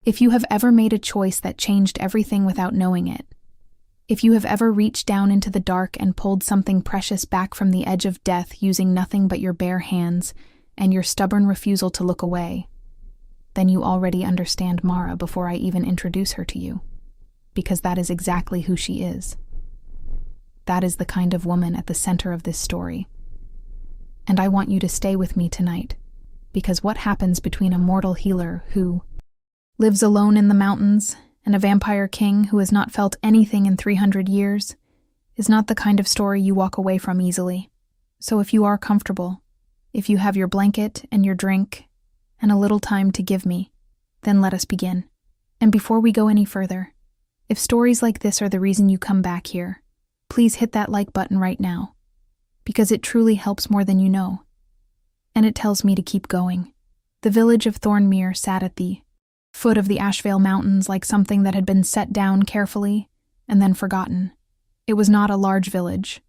If you have ever made a choice that changed everything without knowing it, if you have ever reached down into the dark and pulled something precious back from the edge of death using nothing but your bare hands and your stubborn refusal to look away, then you already understand Mara before I even introduce her to you, because that is exactly who she is. That is the kind of woman at the center of this story. And I want you to stay with me tonight, because what happens between a mortal healer who lives alone in the mountains and a vampire king who has not felt anything in 300 years is not the kind of story you walk away from easily. So if you are comfortable, if you have your blanket and your drink and a little time to give me, then let us begin. And before we go any further, if stories like this are the reason you come back here, please hit that like button right now, because it truly helps more than you know. And it tells me to keep going. The village of Thornmere sat at the foot of the Ashvale Mountains like something that had been set down carefully and then forgotten. It was not a large village,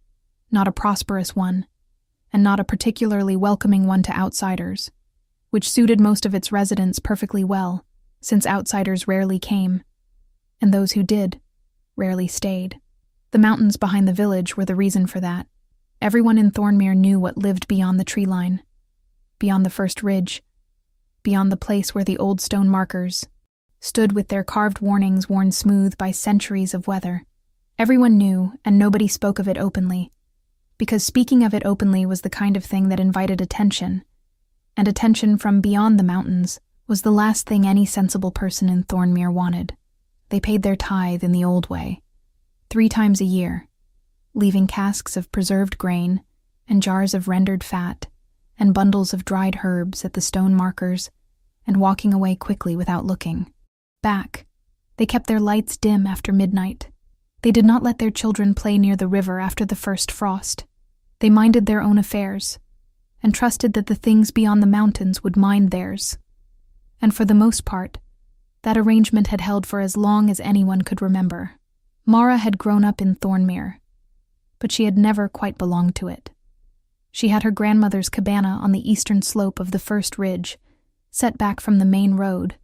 not a prosperous one, and not a particularly welcoming one to outsiders, which suited most of its residents perfectly well, since outsiders rarely came, and those who did rarely stayed. The mountains behind the village were the reason for that. Everyone in Thornmere knew what lived beyond the tree line, beyond the first ridge, beyond the place where the old stone markers stood with their carved warnings worn smooth by centuries of weather. Everyone knew, and nobody spoke of it openly, because speaking of it openly was the kind of thing that invited attention, and attention from beyond the mountains was the last thing any sensible person in Thornmere wanted. They paid their tithe in the old way, 3 times a year, leaving casks of preserved grain and jars of rendered fat and bundles of dried herbs at the stone markers, and walking away quickly without looking back. They kept their lights dim after midnight. They did not let their children play near the river after the first frost. They minded their own affairs, and trusted that the things beyond the mountains would mind theirs. And for the most part, that arrangement had held for as long as anyone could remember. Mara had grown up in Thornmere, but she had never quite belonged to it. She had her grandmother's cabana on the eastern slope of the first ridge, set back from the main road,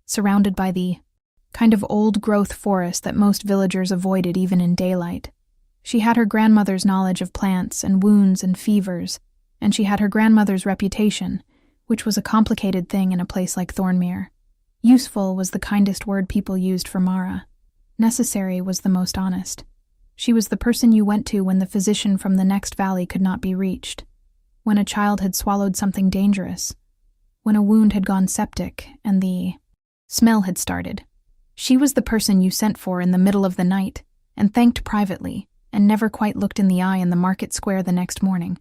surrounded by the kind of old-growth forest that most villagers avoided even in daylight. She had her grandmother's knowledge of plants and wounds and fevers, and she had her grandmother's reputation, which was a complicated thing in a place like Thornmere. Useful was the kindest word people used for Mara. Necessary was the most honest. She was the person you went to when the physician from the next valley could not be reached, when a child had swallowed something dangerous, when a wound had gone septic and the smell had started. She was the person you sent for in the middle of the night and thanked privately and never quite looked in the eye in the market square the next morning,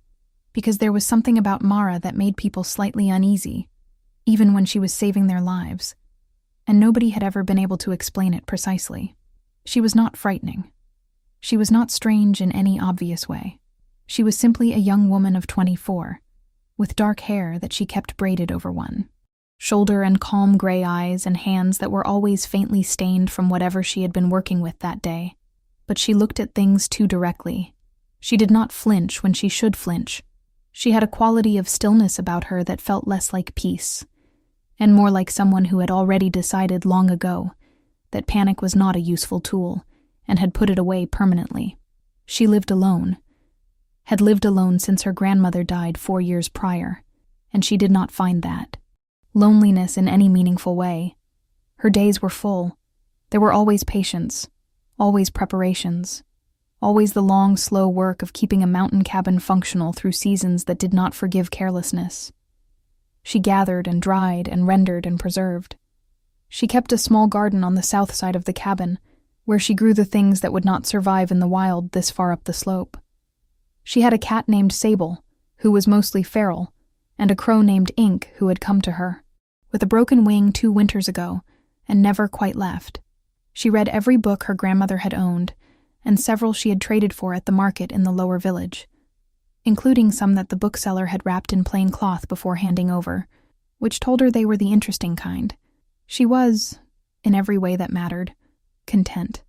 because there was something about Mara that made people slightly uneasy, even when she was saving their lives, and nobody had ever been able to explain it precisely. She was not frightening. She was not strange in any obvious way. She was simply a young woman of 24, with dark hair that she kept braided over one shoulder and calm gray eyes and hands that were always faintly stained from whatever she had been working with that day. But she looked at things too directly. She did not flinch when she should flinch. She had a quality of stillness about her that felt less like peace, and more like someone who had already decided long ago that panic was not a useful tool, and had put it away permanently. She lived alone, had lived alone since her grandmother died 4 years prior, and she did not find that loneliness in any meaningful way. Her days were full. There were always patience, always preparations, always the long, slow work of keeping a mountain cabin functional through seasons that did not forgive carelessness. She gathered and dried and rendered and preserved. She kept a small garden on the south side of the cabin, where she grew the things that would not survive in the wild this far up the slope. She had a cat named Sable, who was mostly feral, and a crow named Ink who had come to her, with a broken wing 2 winters ago, and never quite left. She read every book her grandmother had owned, and several she had traded for at the market in the lower village, including some that the bookseller had wrapped in plain cloth before handing over, which told her they were the interesting kind. She was, in every way that mattered, content.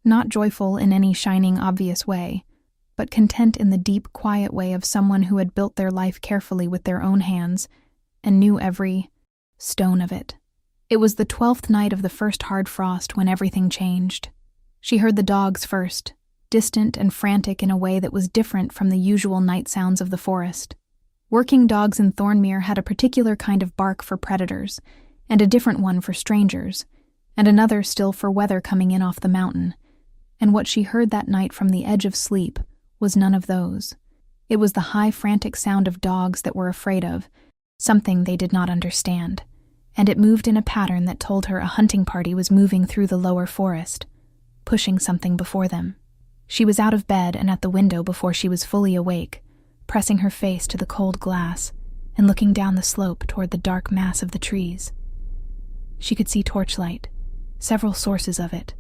Not joyful in any shining, obvious way, but content in the deep, quiet way of someone who had built their life carefully with their own hands and knew every stone of it. It was the 12th night of the first hard frost when everything changed. She heard the dogs first, distant and frantic in a way that was different from the usual night sounds of the forest. Working dogs in Thornmere had a particular kind of bark for predators, and a different one for strangers, and another still for weather coming in off the mountain. And what she heard that night from the edge of sleep was none of those. It was the high, frantic sound of dogs that were afraid of, something they did not understand, and it moved in a pattern that told her a hunting party was moving through the lower forest, pushing something before them. She was out of bed and at the window before she was fully awake, pressing her face to the cold glass and looking down the slope toward the dark mass of the trees. She could see torchlight, several sources of it,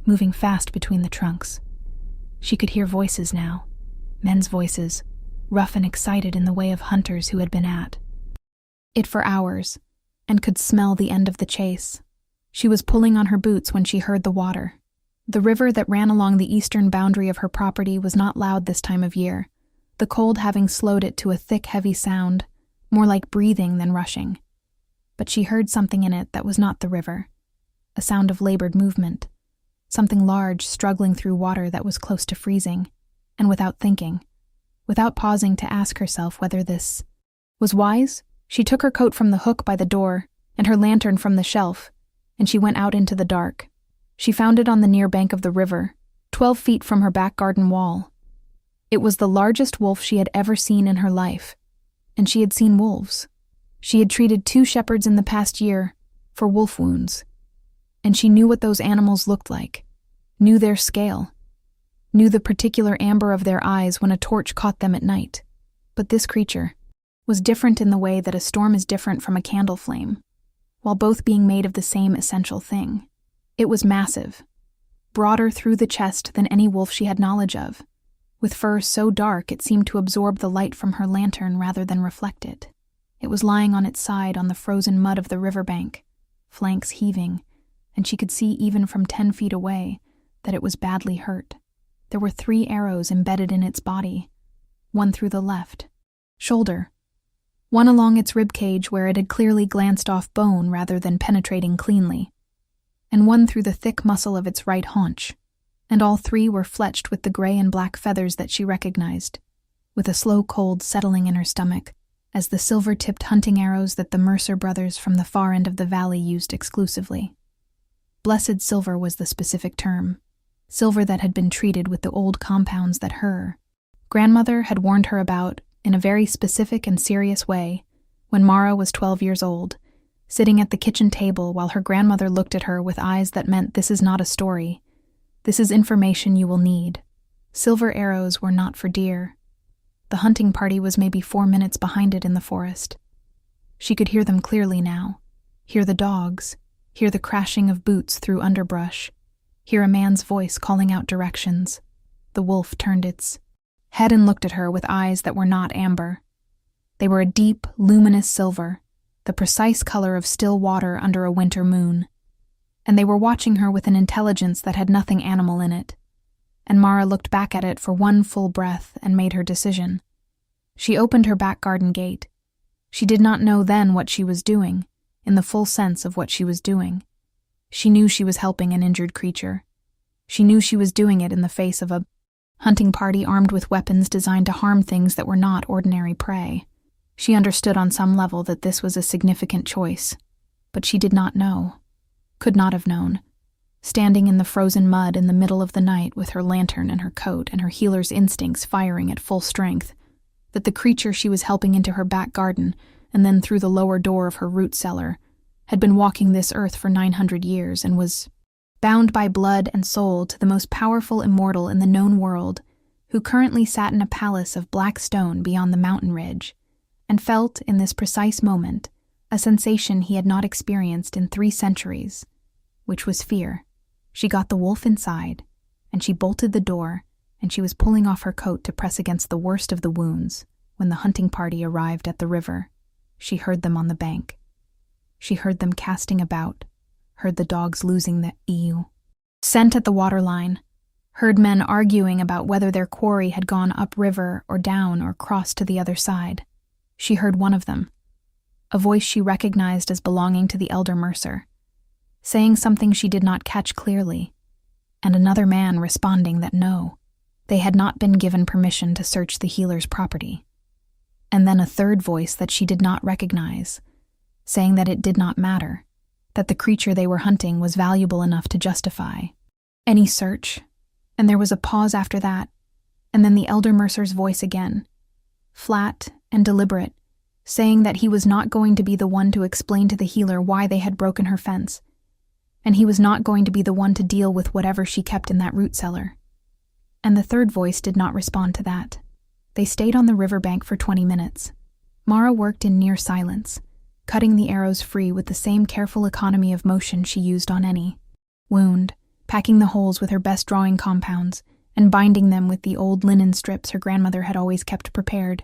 moving fast between the trunks. She could hear voices now, men's voices, rough and excited in the way of hunters who had been at it for hours, and could smell the end of the chase. She was pulling on her boots when she heard the water. The river that ran along the eastern boundary of her property was not loud this time of year, the cold having slowed it to a thick, heavy sound, more like breathing than rushing. But she heard something in it that was not the river, a sound of labored movement, something large struggling through water that was close to freezing, and without thinking, without pausing to ask herself whether this was wise, she took her coat from the hook by the door and her lantern from the shelf, and she went out into the dark. She found it on the near bank of the river, 12 feet from her back garden wall. It was the largest wolf she had ever seen in her life, and she had seen wolves. She had treated 2 shepherds in the past year for wolf wounds, and she knew what those animals looked like, knew their scale, knew the particular amber of their eyes when a torch caught them at night. But this creature was different in the way that a storm is different from a candle flame, while both being made of the same essential thing. It was massive, broader through the chest than any wolf she had knowledge of, with fur so dark it seemed to absorb the light from her lantern rather than reflect it. It was lying on its side on the frozen mud of the riverbank, flanks heaving, and she could see even from 10 feet away that it was badly hurt. There were 3 arrows embedded in its body, one through the left shoulder, one along its rib cage where it had clearly glanced off bone rather than penetrating cleanly, and one through the thick muscle of its right haunch, and all 3 were fletched with the gray and black feathers that she recognized, with a slow cold settling in her stomach, as the silver-tipped hunting arrows that the Mercer brothers from the far end of the valley used exclusively. Blessed silver was the specific term, silver that had been treated with the old compounds that her grandmother had warned her about in a very specific and serious way when Mara was 12 years old, sitting at the kitchen table while her grandmother looked at her with eyes that meant this is not a story, this is information you will need. Silver arrows were not for deer. The hunting party was maybe 4 minutes behind it in the forest. She could hear them clearly now, hear the dogs, hear the crashing of boots through underbrush, hear a man's voice calling out directions. The wolf turned its head and looked at her with eyes that were not amber. They were a deep, luminous silver, the precise color of still water under a winter moon. And they were watching her with an intelligence that had nothing animal in it. And Mara looked back at it for one full breath and made her decision. She opened her back garden gate. She did not know then what she was doing, in the full sense of what she was doing. She knew she was helping an injured creature. She knew she was doing it in the face of a hunting party armed with weapons designed to harm things that were not ordinary prey. She understood on some level that this was a significant choice, but she did not know, could not have known, standing in the frozen mud in the middle of the night with her lantern and her coat and her healer's instincts firing at full strength, that the creature she was helping into her back garden and then through the lower door of her root cellar had been walking this earth for 900 years and was bound by blood and soul to the most powerful immortal in the known world, who currently sat in a palace of black stone beyond the mountain ridge, and felt, in this precise moment, a sensation he had not experienced in 3 centuries, which was fear. She got the wolf inside, and she bolted the door, and she was pulling off her coat to press against the worst of the wounds when the hunting party arrived at the river. She heard them on the bank. She heard them casting about, heard the dogs losing the scent at the waterline, heard men arguing about whether their quarry had gone upriver or down or crossed to the other side. She heard one of them, a voice she recognized as belonging to the elder Mercer, saying something she did not catch clearly, and another man responding that no, they had not been given permission to search the healer's property. And then a third voice that she did not recognize, saying that it did not matter, that the creature they were hunting was valuable enough to justify any search. And there was a pause after that, and then the elder Mercer's voice again, flat and deliberate, saying that he was not going to be the one to explain to the healer why they had broken her fence, and he was not going to be the one to deal with whatever she kept in that root cellar. And the third voice did not respond to that. They stayed on the riverbank for 20 minutes. Mara worked in near silence, cutting the arrows free with the same careful economy of motion she used on any wound, packing the holes with her best drawing compounds, and binding them with the old linen strips her grandmother had always kept prepared.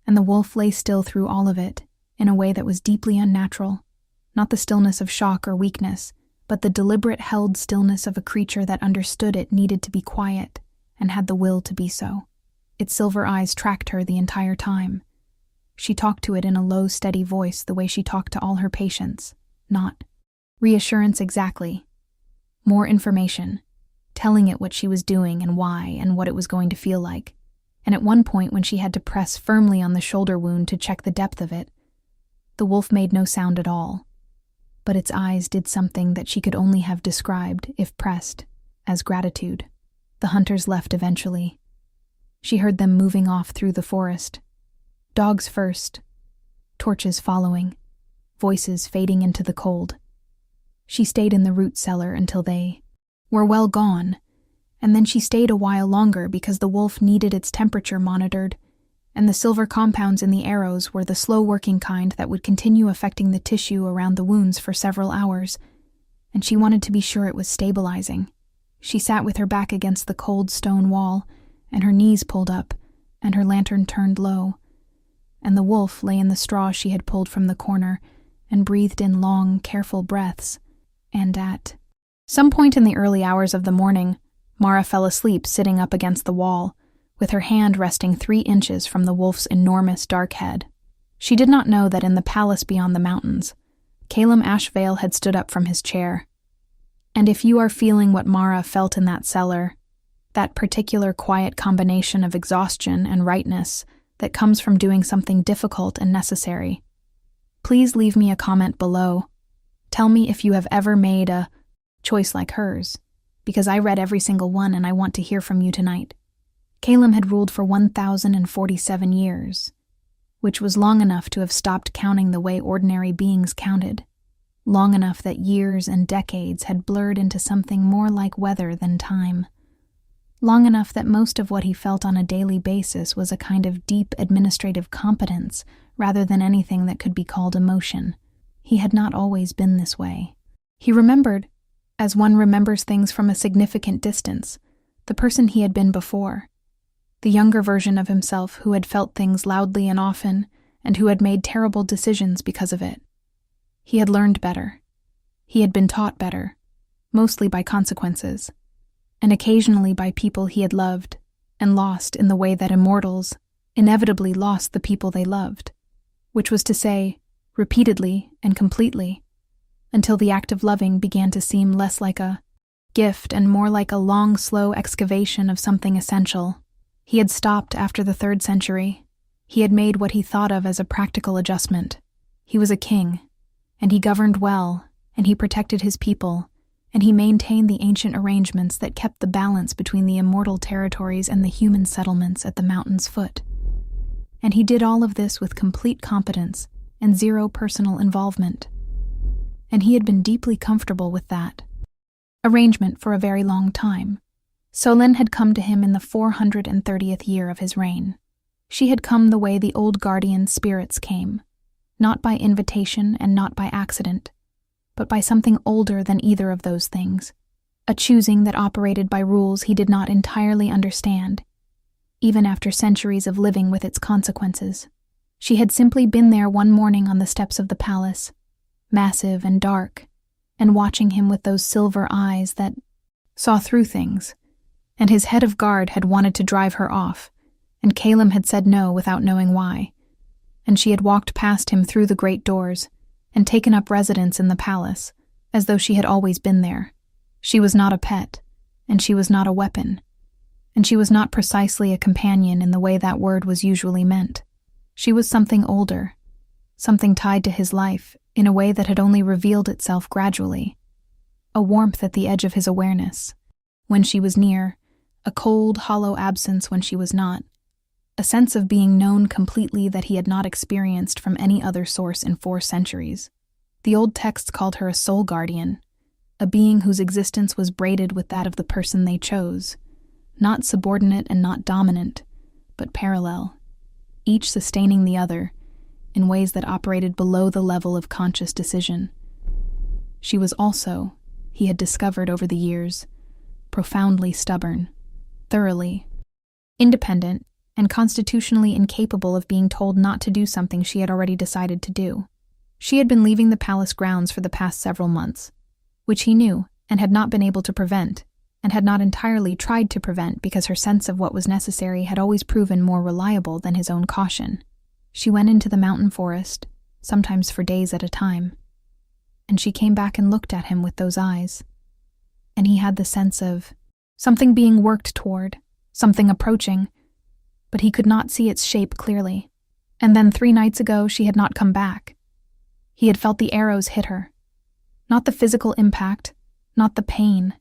And the wolf lay still through all of it, in a way that was deeply unnatural, not the stillness of shock or weakness, but the deliberate held stillness of a creature that understood it needed to be quiet and had the will to be so. Its silver eyes tracked her the entire time. She talked to it in a low, steady voice the way she talked to all her patients. Not reassurance exactly. More information, telling it what she was doing and why and what it was going to feel like. And at one point when she had to press firmly on the shoulder wound to check the depth of it, the wolf made no sound at all. But its eyes did something that she could only have described, if pressed, as gratitude. The hunters left eventually. She heard them moving off through the forest. Dogs first, torches following, voices fading into the cold. She stayed in the root cellar until they were well gone, and then she stayed a while longer because the wolf needed its temperature monitored, and the silver compounds in the arrows were the slow-working kind that would continue affecting the tissue around the wounds for several hours, and she wanted to be sure it was stabilizing. She sat with her back against the cold stone wall, and her knees pulled up, and her lantern turned low, and the wolf lay in the straw she had pulled from the corner and breathed in long, careful breaths, and at some point in the early hours of the morning, Mara fell asleep sitting up against the wall, with her hand resting 3 inches from the wolf's enormous dark head. She did not know that in the palace beyond the mountains, Calum Ashvale had stood up from his chair. And if you are feeling what Mara felt in that cellar, that particular quiet combination of exhaustion and rightness that comes from doing something difficult and necessary, please leave me a comment below. Tell me if you have ever made a choice like hers, because I read every single one and I want to hear from you tonight. Calum had ruled for 1,047 years, which was long enough to have stopped counting the way ordinary beings counted, long enough that years and decades had blurred into something more like weather than time, long enough that most of what he felt on a daily basis was a kind of deep administrative competence rather than anything that could be called emotion. He had not always been this way. He remembered, as one remembers things from a significant distance, the person he had been before, the younger version of himself who had felt things loudly and often, and who had made terrible decisions because of it. He had learned better. He had been taught better, mostly by consequences, and occasionally by people he had loved and lost in the way that immortals inevitably lost the people they loved, which was to say, repeatedly and completely, until the act of loving began to seem less like a gift and more like a long, slow excavation of something essential. He had stopped after the 3rd century. He had made what he thought of as a practical adjustment. He was a king, and he governed well, and he protected his people, and he maintained the ancient arrangements that kept the balance between the immortal territories and the human settlements at the mountain's foot. And he did all of this with complete competence and zero personal involvement. And he had been deeply comfortable with that arrangement for a very long time. Solène had come to him in the 430th year of his reign. She had come the way the old guardian spirits came, not by invitation and not by accident, but by something older than either of those things, a choosing that operated by rules he did not entirely understand, even after centuries of living with its consequences. She had simply been there one morning on the steps of the palace, massive and dark, and watching him with those silver eyes that saw through things, and his head of guard had wanted to drive her off, and Calum had said no without knowing why, and she had walked past him through the great doors and taken up residence in the palace, as though she had always been there. She was not a pet, and she was not a weapon, and she was not precisely a companion in the way that word was usually meant. She was something older, something tied to his life in a way that had only revealed itself gradually, a warmth at the edge of his awareness when she was near, a cold, hollow absence when she was not, a sense of being known completely that he had not experienced from any other source in 4 centuries. The old texts called her a soul guardian, a being whose existence was braided with that of the person they chose, not subordinate and not dominant, but parallel, each sustaining the other in ways that operated below the level of conscious decision. She was also, he had discovered over the years, profoundly stubborn, thoroughly independent, and constitutionally incapable of being told not to do something she had already decided to do. She had been leaving the palace grounds for the past several months, which he knew and had not been able to prevent, and had not entirely tried to prevent because her sense of what was necessary had always proven more reliable than his own caution. She went into the mountain forest, sometimes for days at a time, and she came back and looked at him with those eyes, and he had the sense of something being worked toward, something approaching, but he could not see its shape clearly. And then 3 nights ago she had not come back. He had felt the arrows hit her. Not the physical impact, not the pain,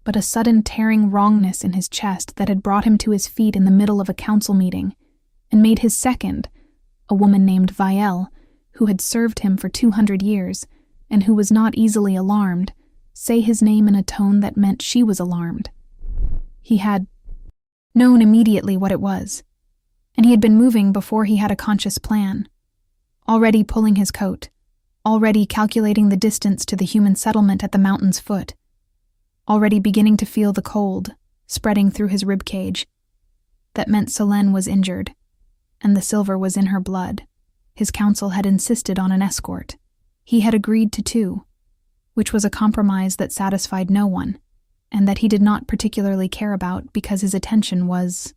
but a sudden tearing wrongness in his chest that had brought him to his feet in the middle of a council meeting, and made his second, a woman named Vielle, who had served him for 200 years, and who was not easily alarmed, say his name in a tone that meant she was alarmed. He had known immediately what it was, and he had been moving before he had a conscious plan, already pulling his coat, already calculating the distance to the human settlement at the mountain's foot, already beginning to feel the cold spreading through his ribcage. That meant Solène was injured, and the silver was in her blood. His council had insisted on an escort. He had agreed to 2, which was a compromise that satisfied no one, and that he did not particularly care about because his attention was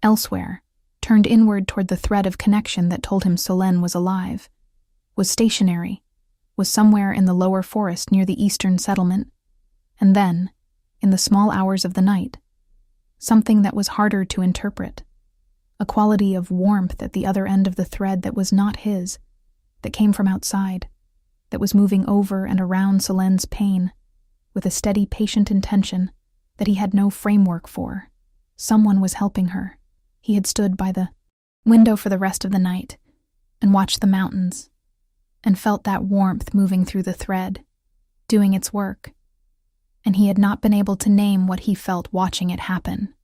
elsewhere, turned inward toward the thread of connection that told him Solène was alive, was stationary, was somewhere in the lower forest near the eastern settlement, and then, in the small hours of the night, something that was harder to interpret, a quality of warmth at the other end of the thread that was not his, that came from outside, that was moving over and around Solène's pain, with a steady, patient intention that he had no framework for. Someone was helping her. He had stood by the window for the rest of the night and watched the mountains and felt that warmth moving through the thread, doing its work. And he had not been able to name what he felt watching it happen,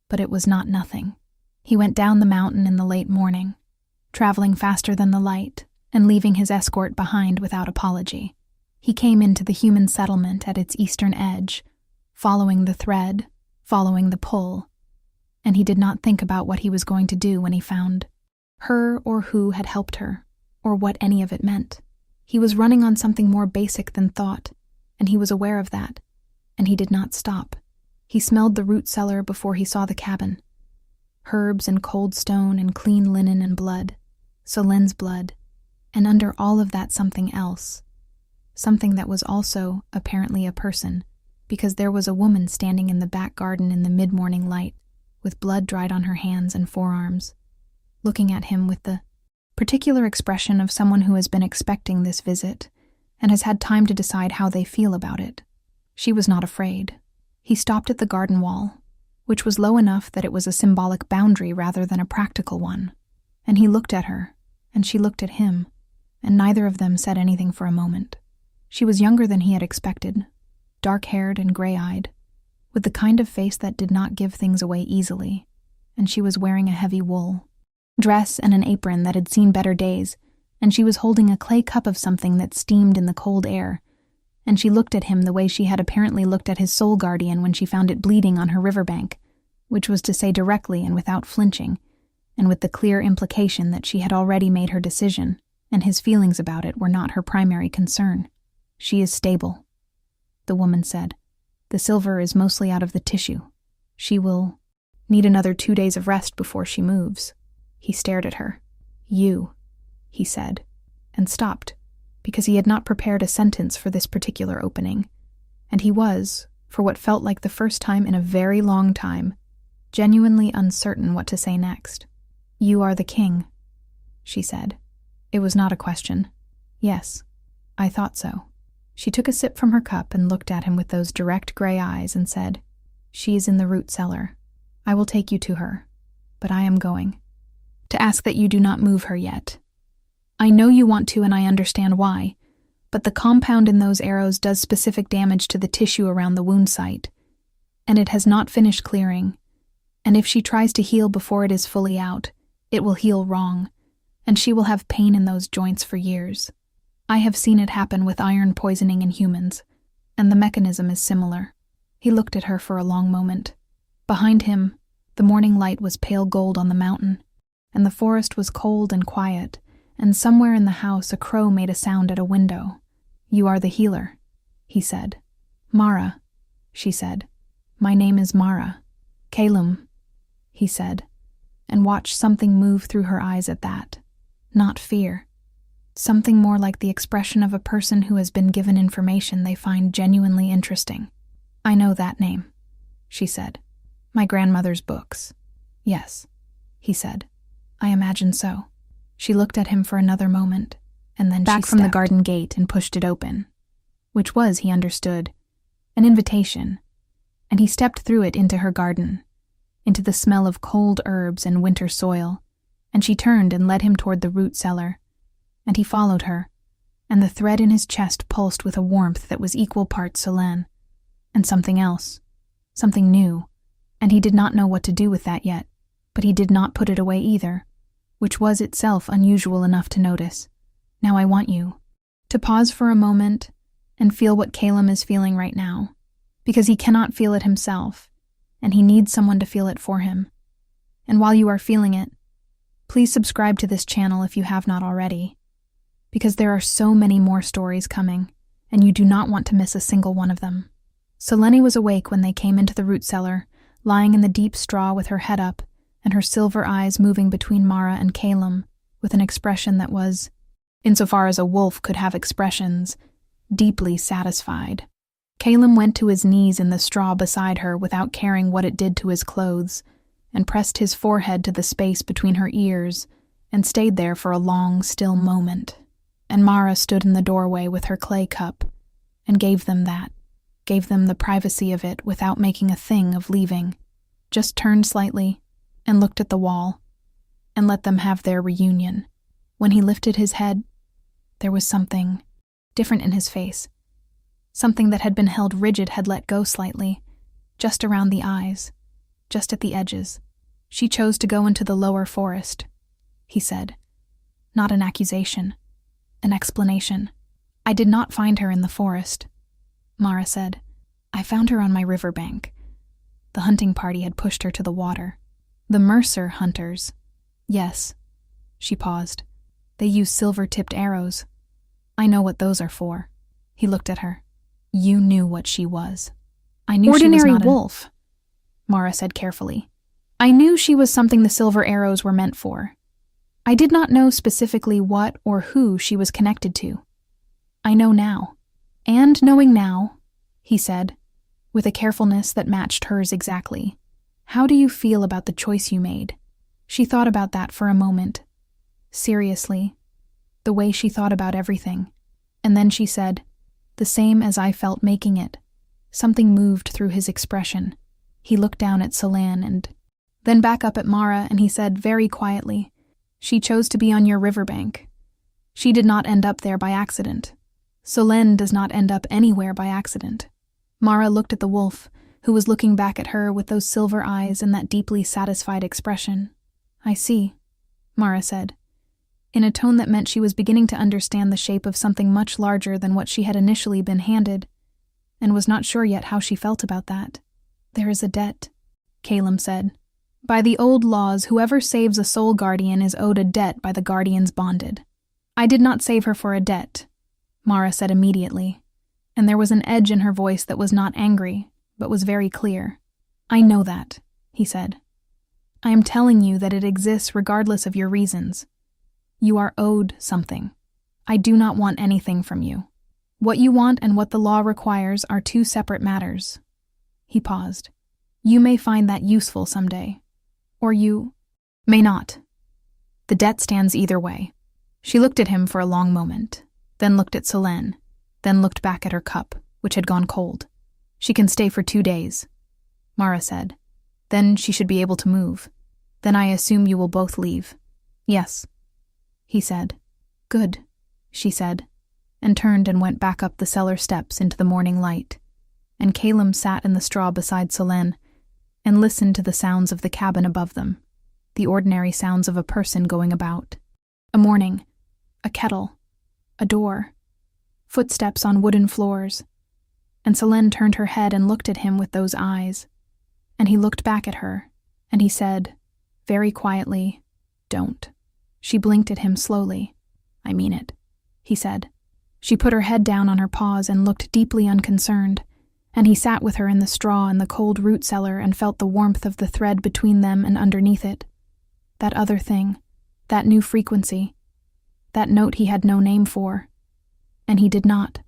but it was not nothing. He went down the mountain in the late morning, traveling faster than the light and leaving his escort behind without apology. He came into the human settlement at its eastern edge, following the thread, following the pull, and he did not think about what he was going to do when he found her or who had helped her, or what any of it meant. He was running on something more basic than thought, and he was aware of that, and he did not stop. He smelled the root cellar before he saw the cabin. Herbs and cold stone and clean linen and blood, Solène's blood, and under all of that something else. Something that was also, apparently, a person, because there was a woman standing in the back garden in the mid-morning light, with blood dried on her hands and forearms, looking at him with the particular expression of someone who has been expecting this visit and has had time to decide how they feel about it. She was not afraid. He stopped at the garden wall, which was low enough that it was a symbolic boundary rather than a practical one, and he looked at her, and she looked at him, and neither of them said anything for a moment. She was younger than he had expected, dark-haired and gray-eyed, with the kind of face that did not give things away easily, and she was wearing a heavy wool dress and an apron that had seen better days, and she was holding a clay cup of something that steamed in the cold air, and she looked at him the way she had apparently looked at his soul guardian when she found it bleeding on her riverbank, which was to say directly and without flinching, and with the clear implication that she had already made her decision, and his feelings about it were not her primary concern. "She is stable," the woman said. "The silver is mostly out of the tissue. She will need another 2 days of rest before she moves." He stared at her. "You," he said, and stopped, because he had not prepared a sentence for this particular opening, and he was, for what felt like the first time in a very long time, genuinely uncertain what to say next. "You are the king," she said. It was not a question. "Yes, I thought so." She took a sip from her cup and looked at him with those direct gray eyes and said, "She is in the root cellar. I will take you to her, but I am going to ask that you do not move her yet. I know you want to, and I understand why, but the compound in those arrows does specific damage to the tissue around the wound site, and it has not finished clearing, and if she tries to heal before it is fully out, it will heal wrong, and she will have pain in those joints for years. I have seen it happen with iron poisoning in humans, and the mechanism is similar." He looked at her for a long moment. Behind him, the morning light was pale gold on the mountain, and the forest was cold and quiet, and somewhere in the house a crow made a sound at a window. "You are the healer," he said. "Mara," she said. "My name is Mara." "Calum," he said, and watched something move through her eyes at that. Not fear. Something more like the expression of a person who has been given information they find genuinely interesting. "I know that name," she said. "My grandmother's books." "Yes," he said. "I imagine so." She looked at him for another moment, and then back from the garden gate and pushed it open, which was, he understood, an invitation, and he stepped through it into her garden, into the smell of cold herbs and winter soil, and she turned and led him toward the root cellar, and he followed her, and the thread in his chest pulsed with a warmth that was equal parts Solène, and something else, something new, and he did not know what to do with that yet, but he did not put it away either, which was itself unusual enough to notice. "Now I want you to pause for a moment and feel what Calum is feeling right now, because he cannot feel it himself, and he needs someone to feel it for him. And while you are feeling it, please subscribe to this channel if you have not already, because there are so many more stories coming, and you do not want to miss a single one of them." Selene was awake when they came into the root cellar, lying in the deep straw with her head up, and her silver eyes moving between Mara and Calum, with an expression that was, insofar as a wolf could have expressions, deeply satisfied. Calum went to his knees in the straw beside her without caring what it did to his clothes, and pressed his forehead to the space between her ears, and stayed there for a long, still moment. And Mara stood in the doorway with her clay cup, and gave them the privacy of it without making a thing of leaving, just turned slightly, and looked at the wall, and let them have their reunion. When he lifted his head, there was something different in his face. Something that had been held rigid had let go slightly, just around the eyes, just at the edges. "She chose to go into the lower forest," he said. Not an accusation, an explanation. "I did not find her in the forest," Mara said. "I found her on my riverbank. The hunting party had pushed her to the water. The Mercer hunters." "Yes." She paused. "They use silver-tipped arrows. I know what those are for." He looked at her. "You knew what she was." "I knew she was not a wolf," Mara said carefully. "I knew she was something the silver arrows were meant for. I did not know specifically what or who she was connected to. I know now. And knowing now," he said, with a carefulness that matched hers exactly, "how do you feel about the choice you made?" She thought about that for a moment. Seriously, the way she thought about everything. And then she said, "The same as I felt making it." Something moved through his expression. He looked down at Solène and then back up at Mara, and he said very quietly, "She chose to be on your riverbank. She did not end up there by accident. Solène does not end up anywhere by accident." Mara looked at the wolf, who was looking back at her with those silver eyes and that deeply satisfied expression. "I see," Mara said, in a tone that meant she was beginning to understand the shape of something much larger than what she had initially been handed, and was not sure yet how she felt about that. "There is a debt," Calum said. "By the old laws, whoever saves a soul guardian is owed a debt by the guardians bonded. I did not save her for a debt," Mara said immediately, and there was an edge in her voice that was not angry, but was very clear. "I know that," he said. "I am telling you that it exists regardless of your reasons. You are owed something. I do not want anything from you. What you want and what the law requires are two separate matters." He paused. "You may find that useful someday. Or you may not. The debt stands either way." She looked at him for a long moment, then looked at Selene, then looked back at her cup, which had gone cold. "She can stay for 2 days," Mara said. "Then she should be able to move. Then I assume you will both leave." "Yes," he said. "Good," she said, and turned and went back up the cellar steps into the morning light. And Caleb sat in the straw beside Selene and listened to the sounds of the cabin above them, the ordinary sounds of a person going about. A morning, a kettle, a door, footsteps on wooden floors. And Selene turned her head and looked at him with those eyes. And he looked back at her, and he said, very quietly, "Don't." She blinked at him slowly. "I mean it," he said. She put her head down on her paws and looked deeply unconcerned, and he sat with her in the straw in the cold root cellar and felt the warmth of the thread between them and underneath it. That other thing, that new frequency, that note he had no name for. And he did not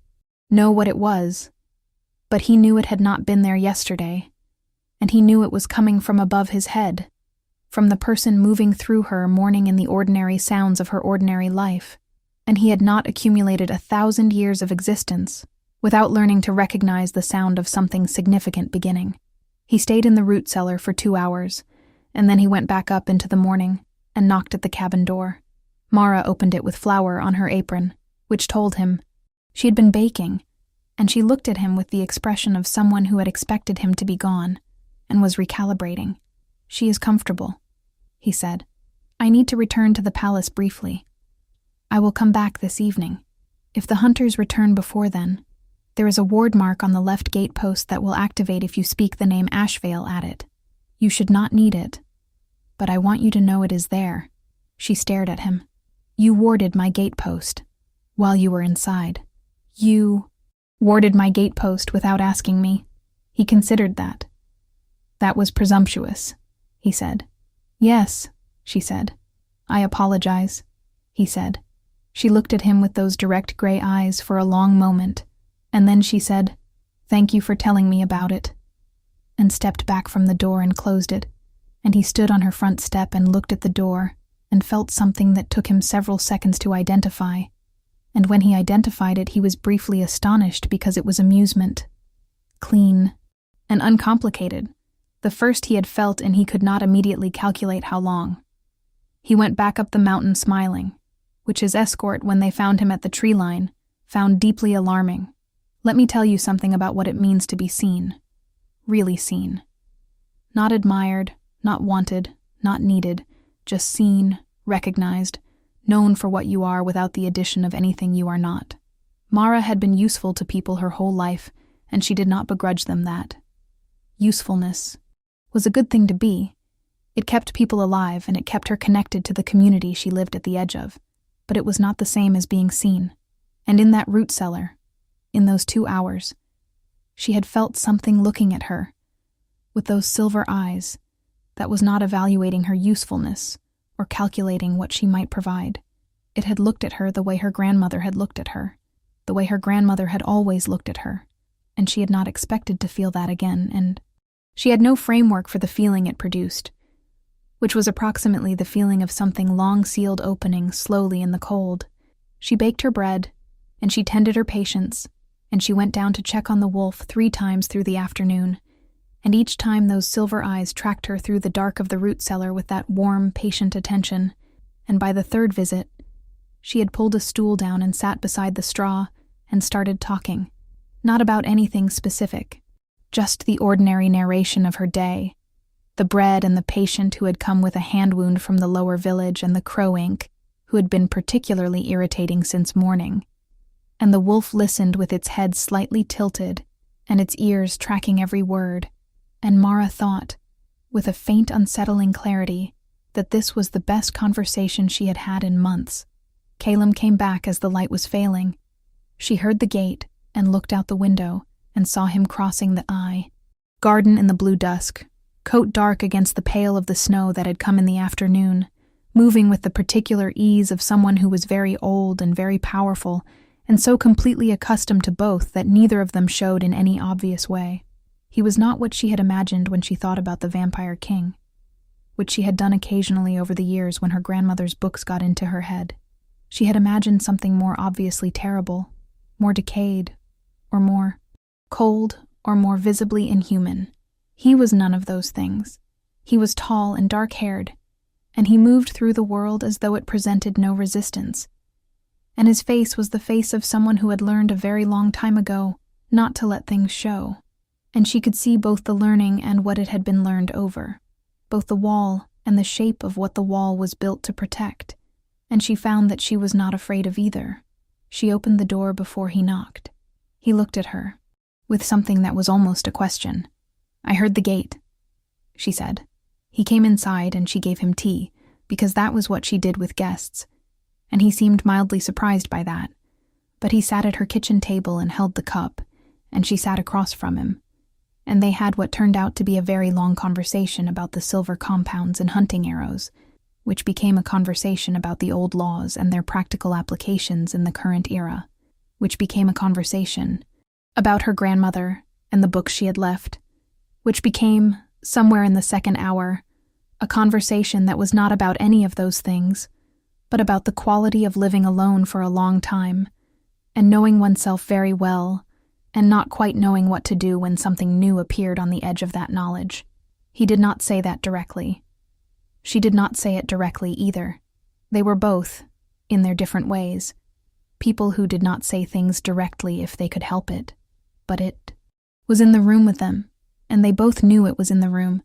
know what it was, but he knew it had not been there yesterday, and he knew it was coming from above his head, from the person moving through her, mourning in the ordinary sounds of her ordinary life, and he had not accumulated 1,000 years of existence without learning to recognize the sound of something significant beginning. He stayed in the root cellar for 2 hours, and then he went back up into the morning and knocked at the cabin door. Mara opened it with flour on her apron, which told him she had been baking, and she looked at him with the expression of someone who had expected him to be gone and was recalibrating. "She is comfortable," he said. "I need to return to the palace briefly. I will come back this evening. If the hunters return before then, there is a ward mark on the left gate post that will activate if you speak the name Ashvale at it. You should not need it, but I want you to know it is there." She stared at him. "You warded my gate post while you were inside. You warded my gate post without asking me." He considered that. "That was presumptuous," he said. "Yes," she said. "I apologize," he said. She looked at him with those direct gray eyes for a long moment, and then she said, "Thank you for telling me about it," and stepped back from the door and closed it, and he stood on her front step and looked at the door and felt something that took him several seconds to identify, and when he identified it he was briefly astonished because it was amusement. Clean and uncomplicated, the first he had felt, and he could not immediately calculate how long. He went back up the mountain smiling, which his escort, when they found him at the tree line, found deeply alarming. Let me tell you something about what it means to be seen. Really seen. Not admired, not wanted, not needed, just seen, recognized, known for what you are without the addition of anything you are not. Mara had been useful to people her whole life, and she did not begrudge them that. Usefulness was a good thing to be. It kept people alive, and it kept her connected to the community she lived at the edge of. But it was not the same as being seen. And in that root cellar, in those 2 hours, she had felt something looking at her, with those silver eyes, that was not evaluating her usefulness or calculating what she might provide. It had looked at her the way her grandmother had looked at her, the way her grandmother had always looked at her, and she had not expected to feel that again, and she had no framework for the feeling it produced, which was approximately the feeling of something long sealed opening slowly in the cold. She baked her bread, and she tended her patients, and she went down to check on the wolf 3 times through the afternoon, and each time those silver eyes tracked her through the dark of the root cellar with that warm, patient attention, and by the 3rd visit, she had pulled a stool down and sat beside the straw and started talking, not about anything specific, just the ordinary narration of her day, the bread and the patient who had come with a hand wound from the lower village and the crow ink, who had been particularly irritating since morning. And the wolf listened with its head slightly tilted and its ears tracking every word, and Mara thought, with a faint unsettling clarity, that this was the best conversation she had had in months. Caleb came back as the light was failing. She heard the gate and looked out the window and saw him crossing the garden in the blue dusk, coat dark against the pale of the snow that had come in the afternoon, moving with the particular ease of someone who was very old and very powerful, and so completely accustomed to both that neither of them showed in any obvious way. He was not what she had imagined when she thought about the Vampire King, which she had done occasionally over the years when her grandmother's books got into her head. She had imagined something more obviously terrible, more decayed, or more cold, or more visibly inhuman. He was none of those things. He was tall and dark-haired, and he moved through the world as though it presented no resistance. And his face was the face of someone who had learned a very long time ago not to let things show. And she could see both the learning and what it had been learned over, both the wall and the shape of what the wall was built to protect, and she found that she was not afraid of either. She opened the door before he knocked. He looked at her, with something that was almost a question. "I heard the gate," she said. He came inside and she gave him tea, because that was what she did with guests, and he seemed mildly surprised by that. But he sat at her kitchen table and held the cup, and she sat across from him, and they had what turned out to be a very long conversation about the silver compounds and hunting arrows, which became a conversation about the old laws and their practical applications in the current era, which became a conversation about her grandmother and the books she had left, which became, somewhere in the second hour, a conversation that was not about any of those things, but about the quality of living alone for a long time, and knowing oneself very well, and not quite knowing what to do when something new appeared on the edge of that knowledge. He did not say that directly. She did not say it directly either. They were both, in their different ways, people who did not say things directly if they could help it. But it was in the room with them, and they both knew it was in the room,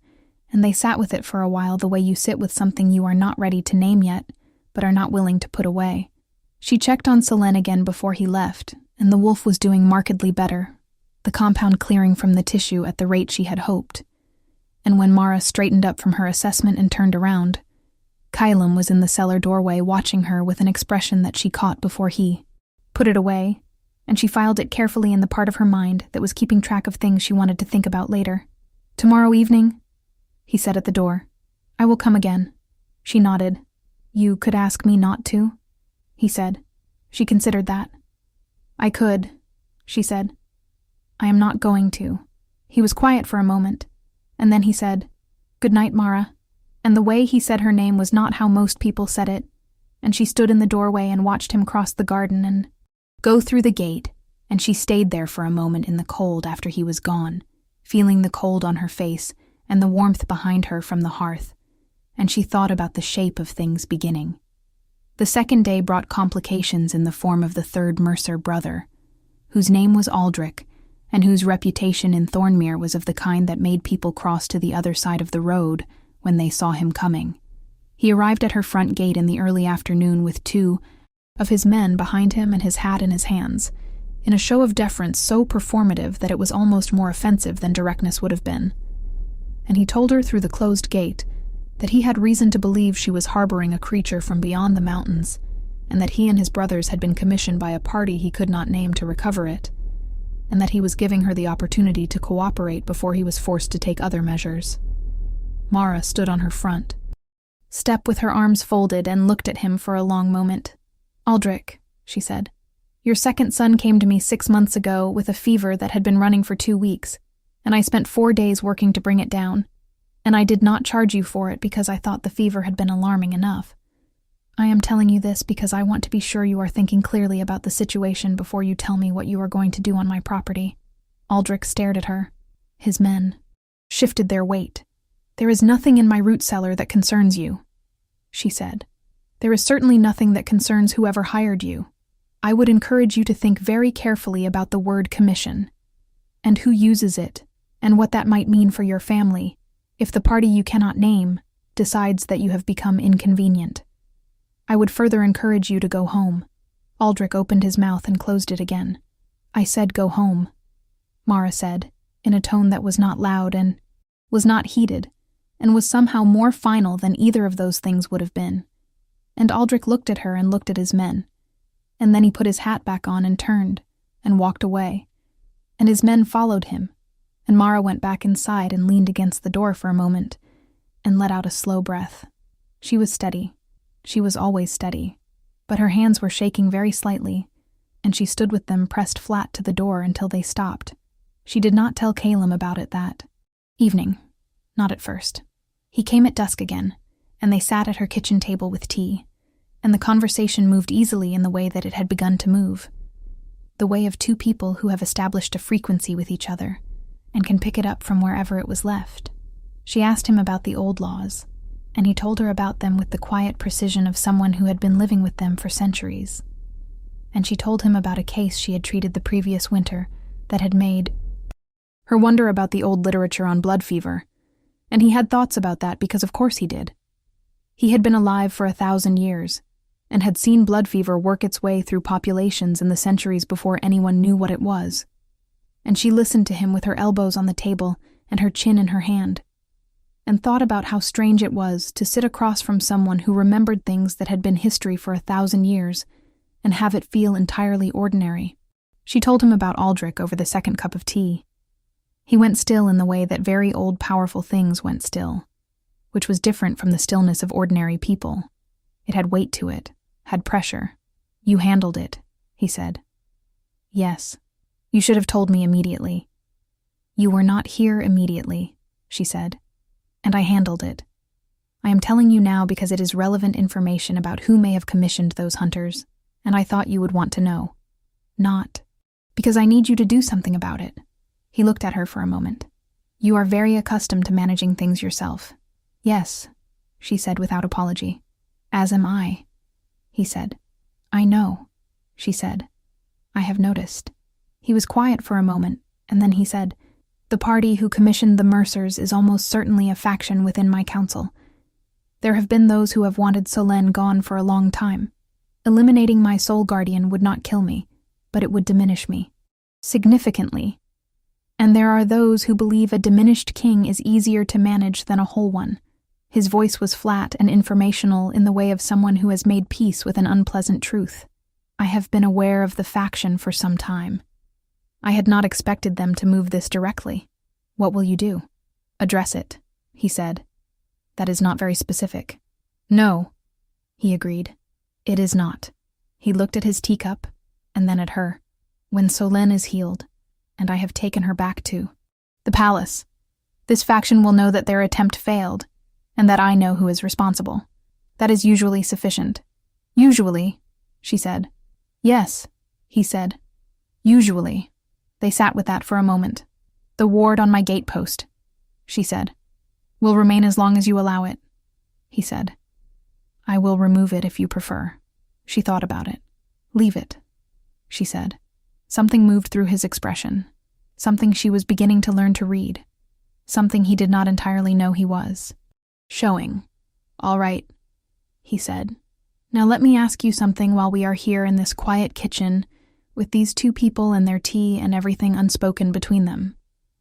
and they sat with it for a while the way you sit with something you are not ready to name yet, but are not willing to put away. She checked on Selene again before he left, and the wolf was doing markedly better, the compound clearing from the tissue at the rate she had hoped. And when Mara straightened up from her assessment and turned around, Kylam was in the cellar doorway watching her with an expression that she caught before he put it away, and she filed it carefully in the part of her mind that was keeping track of things she wanted to think about later. "Tomorrow evening?" he said at the door. "I will come again." She nodded. "You could ask me not to?" he said. She considered that. "I could," she said. "I am not going to." He was quiet for a moment, and then he said, "Good night, Mara." And the way he said her name was not how most people said it, and she stood in the doorway and watched him cross the garden and go through the gate, and she stayed there for a moment in the cold after he was gone, feeling the cold on her face and the warmth behind her from the hearth, and she thought about the shape of things beginning. The second day brought complications in the form of the third Mercer brother, whose name was Aldrich, and whose reputation in Thornmere was of the kind that made people cross to the other side of the road when they saw him coming. He arrived at her front gate in the early afternoon with two of his men behind him and his hat in his hands, in a show of deference so performative that it was almost more offensive than directness would have been. And he told her through the closed gate that he had reason to believe she was harboring a creature from beyond the mountains, and that he and his brothers had been commissioned by a party he could not name to recover it, and that he was giving her the opportunity to cooperate before he was forced to take other measures. Mara stood on her front step with her arms folded and looked at him for a long moment. "Aldrich," she said, "your second son came to me 6 months ago with a fever that had been running for 2 weeks, and I spent 4 days working to bring it down, and I did not charge you for it because I thought the fever had been alarming enough. I am telling you this because I want to be sure you are thinking clearly about the situation before you tell me what you are going to do on my property." Aldrich stared at her. His men shifted their weight. "There is nothing in my root cellar that concerns you," she said. "There is certainly nothing that concerns whoever hired you. I would encourage you to think very carefully about the word commission, and who uses it, and what that might mean for your family, if the party you cannot name decides that you have become inconvenient. I would further encourage you to go home." Aldrich opened his mouth and closed it again. "I said go home," Mara said, in a tone that was not loud and was not heated, and was somehow more final than either of those things would have been. And Aldrich looked at her and looked at his men, and then he put his hat back on and turned, and walked away, and his men followed him, and Mara went back inside and leaned against the door for a moment, and let out a slow breath. She was steady. She was always steady, but her hands were shaking very slightly, and she stood with them pressed flat to the door until they stopped. She did not tell Caleb about it that evening. Not at first. He came at dusk again, and they sat at her kitchen table with tea, and the conversation moved easily in the way that it had begun to move. The way of two people who have established a frequency with each other, and can pick it up from wherever it was left. She asked him about the old laws, and he told her about them with the quiet precision of someone who had been living with them for centuries. And she told him about a case she had treated the previous winter that had made her wonder about the old literature on blood fever, and he had thoughts about that because of course he did. He had been alive for 1,000 years, and had seen blood fever work its way through populations in the centuries before anyone knew what it was. And she listened to him with her elbows on the table and her chin in her hand, and thought about how strange it was to sit across from someone who remembered things that had been history for 1,000 years and have it feel entirely ordinary. She told him about Aldrich over the second cup of tea. He went still in the way that very old powerful things went still, which was different from the stillness of ordinary people. It had weight to it, had pressure. "You handled it," he said. "Yes. You should have told me immediately." "You were not here immediately," she said, "and I handled it. I am telling you now because it is relevant information about who may have commissioned those hunters, and I thought you would want to know. Not because I need you to do something about it." He looked at her for a moment. "You are very accustomed to managing things yourself." "Yes," she said without apology. "As am I," he said. "I know," she said. "I have noticed." He was quiet for a moment, and then he said, "The party who commissioned the Mercers is almost certainly a faction within my council. There have been those who have wanted Solène gone for a long time. Eliminating my soul guardian would not kill me, but it would diminish me. Significantly. And there are those who believe a diminished king is easier to manage than a whole one." His voice was flat and informational in the way of someone who has made peace with an unpleasant truth. "I have been aware of the faction for some time. I had not expected them to move this directly. What will you do?" "Address it," he said. "That is not very specific." "No," he agreed. "It is not." He looked at his teacup, and then at her. "When Solène is healed, and I have taken her back to the palace, this faction will know that their attempt failed, and that I know who is responsible. That is usually sufficient." "Usually," she said. "Yes," he said. "Usually." They sat with that for a moment. "The ward on my gatepost," she said, "will remain as long as you allow it," he said. "I will remove it if you prefer." She thought about it. "Leave it," she said. Something moved through his expression, something she was beginning to learn to read, something he did not entirely know he was showing. "All right," he said. "Now let me ask you something while we are here in this quiet kitchen, with these two people and their tea and everything unspoken between them.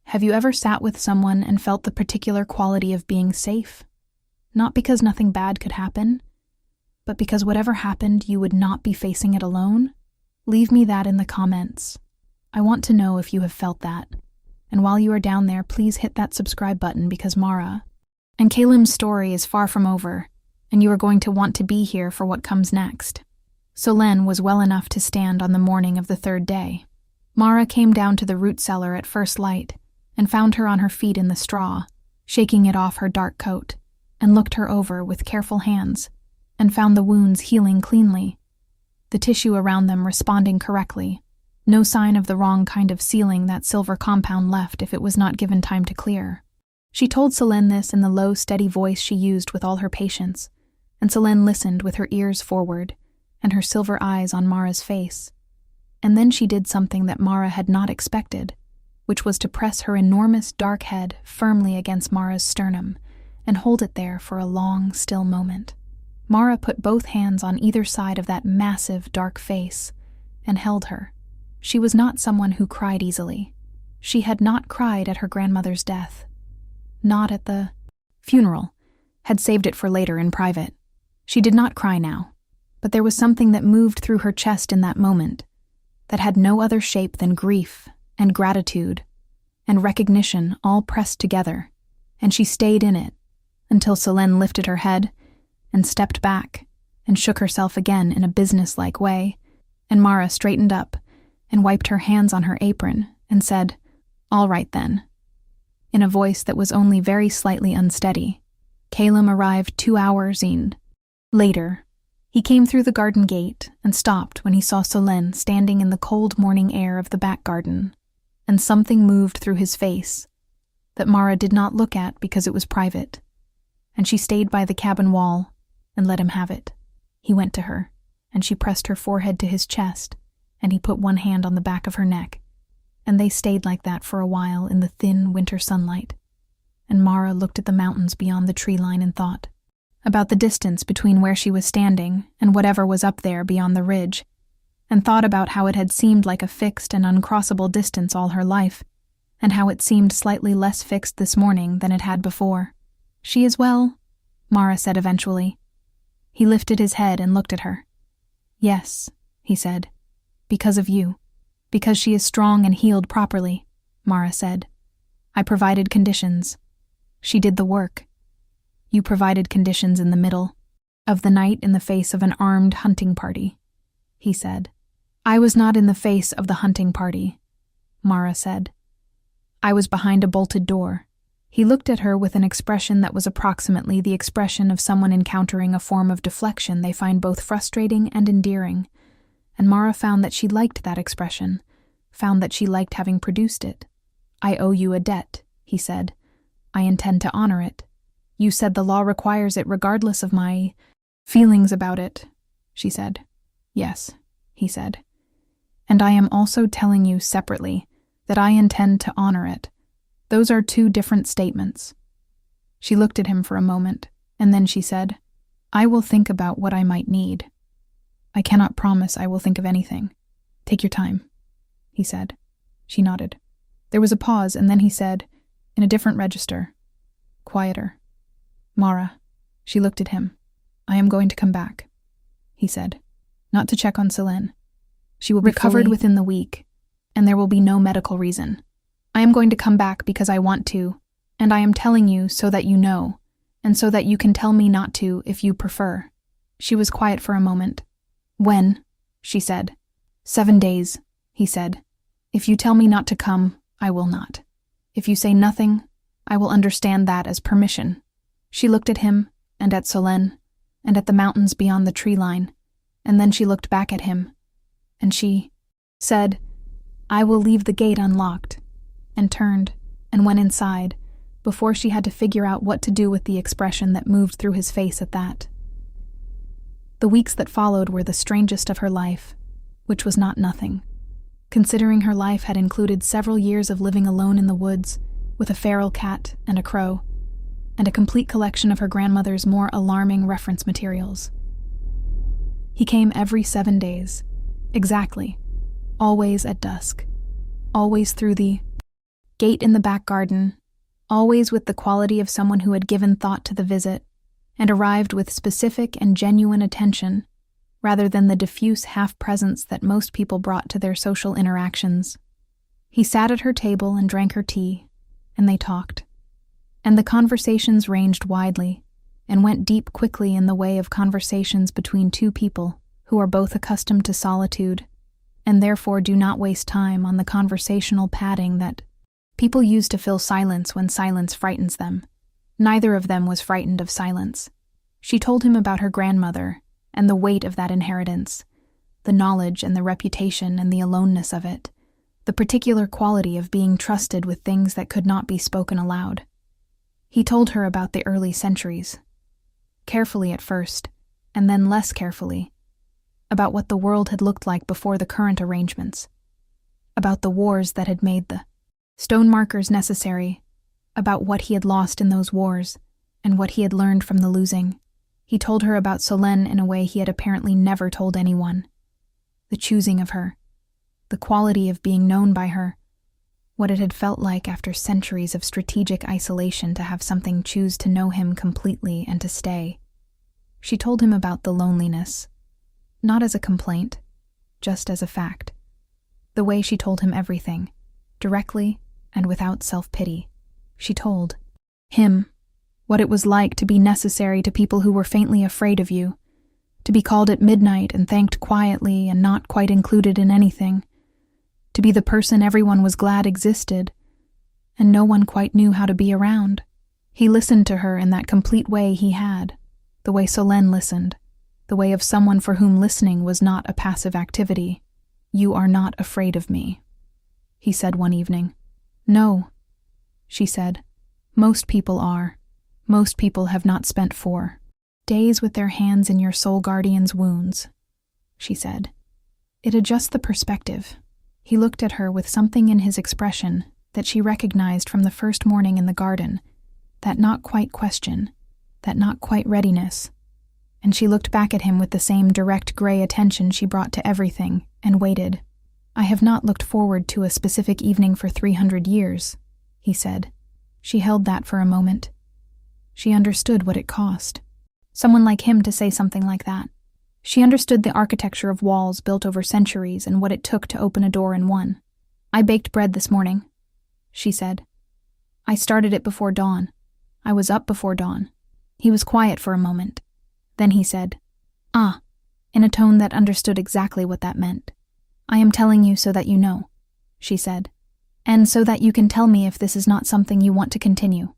Have you ever sat with someone and felt the particular quality of being safe? Not because nothing bad could happen, but because whatever happened, you would not be facing it alone? Leave me that in the comments. I want to know if you have felt that. And while you are down there, please hit that subscribe button because Mara and Caleb's story is far from over, and you are going to want to be here for what comes next. Solène was well enough to stand on the morning of the third day. Mara came down to the root cellar at first light and found her on her feet in the straw, shaking it off her dark coat, and looked her over with careful hands, and found the wounds healing cleanly, the tissue around them responding correctly, no sign of the wrong kind of sealing that silver compound left if it was not given time to clear. She told Solène this in the low, steady voice she used with all her patients, and Solène listened with her ears forward and her silver eyes on Mara's face. And then she did something that Mara had not expected, which was to press her enormous dark head firmly against Mara's sternum and hold it there for a long, still moment. Mara put both hands on either side of that massive, dark face and held her. She was not someone who cried easily. She had not cried at her grandmother's death. Not at the funeral, had saved it for later in private. She did not cry now, but there was something that moved through her chest in that moment that had no other shape than grief and gratitude and recognition all pressed together, and she stayed in it until Solène lifted her head and stepped back and shook herself again in a businesslike way, and Mara straightened up and wiped her hands on her apron and said, "All right then," in a voice that was only very slightly unsteady. Calum arrived 2 hours later. He came through the garden gate and stopped when he saw Solène standing in the cold morning air of the back garden, and something moved through his face that Mara did not look at because it was private, and she stayed by the cabin wall and let him have it. He went to her, and she pressed her forehead to his chest, and he put one hand on the back of her neck, and they stayed like that for a while in the thin winter sunlight. And Mara looked at the mountains beyond the tree line and thought about the distance between where she was standing and whatever was up there beyond the ridge, and thought about how it had seemed like a fixed and uncrossable distance all her life, and how it seemed slightly less fixed this morning than it had before. "She is well," Mara said eventually. He lifted his head and looked at her. "Yes," he said, "because of you. Because she is strong and healed properly," Mara said. "I provided conditions. She did the work. You provided conditions in the middle of the night in the face of an armed hunting party," he said. "I was not in the face of the hunting party," Mara said. "I was behind a bolted door." He looked at her with an expression that was approximately the expression of someone encountering a form of deflection they find both frustrating and endearing, and Mara found that she liked that expression, found that she liked having produced it. "I owe you a debt," he said. "I intend to honor it. You said the law requires it regardless of my feelings about it," she said. "Yes," he said. "And I am also telling you separately that I intend to honor it. Those are two different statements." She looked at him for a moment, and then she said, "I will think about what I might need. I cannot promise I will think of anything. Take your time," he said. She nodded. There was a pause, and then he said, in a different register, quieter, "Mara." She looked at him. "I am going to come back," he said. "Not to check on Solène. She will be recovered within the week, and there will be no medical reason. I am going to come back because I want to, and I am telling you so that you know, and so that you can tell me not to if you prefer." She was quiet for a moment. "When?" she said. 7 days, he said. "If you tell me not to come, I will not. If you say nothing, I will understand that as permission." She looked at him, and at Solène, and at the mountains beyond the tree line, and then she looked back at him, and she said, "I will leave the gate unlocked," and turned and went inside before she had to figure out what to do with the expression that moved through his face at that. The weeks that followed were the strangest of her life, which was not nothing, considering her life had included several years of living alone in the woods with a feral cat and a crow, and a complete collection of her grandmother's more alarming reference materials. He came every 7 days, exactly, always at dusk, always through the gate in the back garden, always with the quality of someone who had given thought to the visit and arrived with specific and genuine attention, rather than the diffuse half-presence that most people brought to their social interactions. He sat at her table and drank her tea, and they talked. And the conversations ranged widely, and went deep quickly in the way of conversations between two people who are both accustomed to solitude, and therefore do not waste time on the conversational padding that people use to fill silence when silence frightens them. Neither of them was frightened of silence. She told him about her grandmother, and the weight of that inheritance, the knowledge and the reputation and the aloneness of it, the particular quality of being trusted with things that could not be spoken aloud. He told her about the early centuries, carefully at first, and then less carefully, about what the world had looked like before the current arrangements, about the wars that had made the stone markers necessary, about what he had lost in those wars, and what he had learned from the losing. He told her about Solène in a way he had apparently never told anyone, the choosing of her, the quality of being known by her, what it had felt like after centuries of strategic isolation to have something choose to know him completely and to stay. She told him about the loneliness, not as a complaint, just as a fact. The way she told him everything, directly and without self-pity. She told him what it was like to be necessary to people who were faintly afraid of you, To be called at midnight and thanked quietly and not quite included in anything. To be the person everyone was glad existed, and no one quite knew how to be around. He listened to her in that complete way he had, the way Solène listened, the way of someone for whom listening was not a passive activity. "You are not afraid of me," he said one evening. "No," she said. "Most people are. Most people have not spent 4 days with their hands in your soul guardian's wounds," she said. "It adjusts the perspective." He looked at her with something in his expression that she recognized from the first morning in the garden, that not quite question, that not quite readiness, and she looked back at him with the same direct gray attention she brought to everything, and waited. "I have not looked forward to a specific evening for 300 years, he said. She held that for a moment. She understood what it cost. Someone like him to say something like that. She understood the architecture of walls built over centuries and what it took to open a door in one. "I baked bread this morning," she said. "I started it before dawn. I was up before dawn." He was quiet for a moment. Then he said, "Ah," in a tone that understood exactly what that meant. "I am telling you so that you know," she said, "and so that you can tell me if this is not something you want to continue,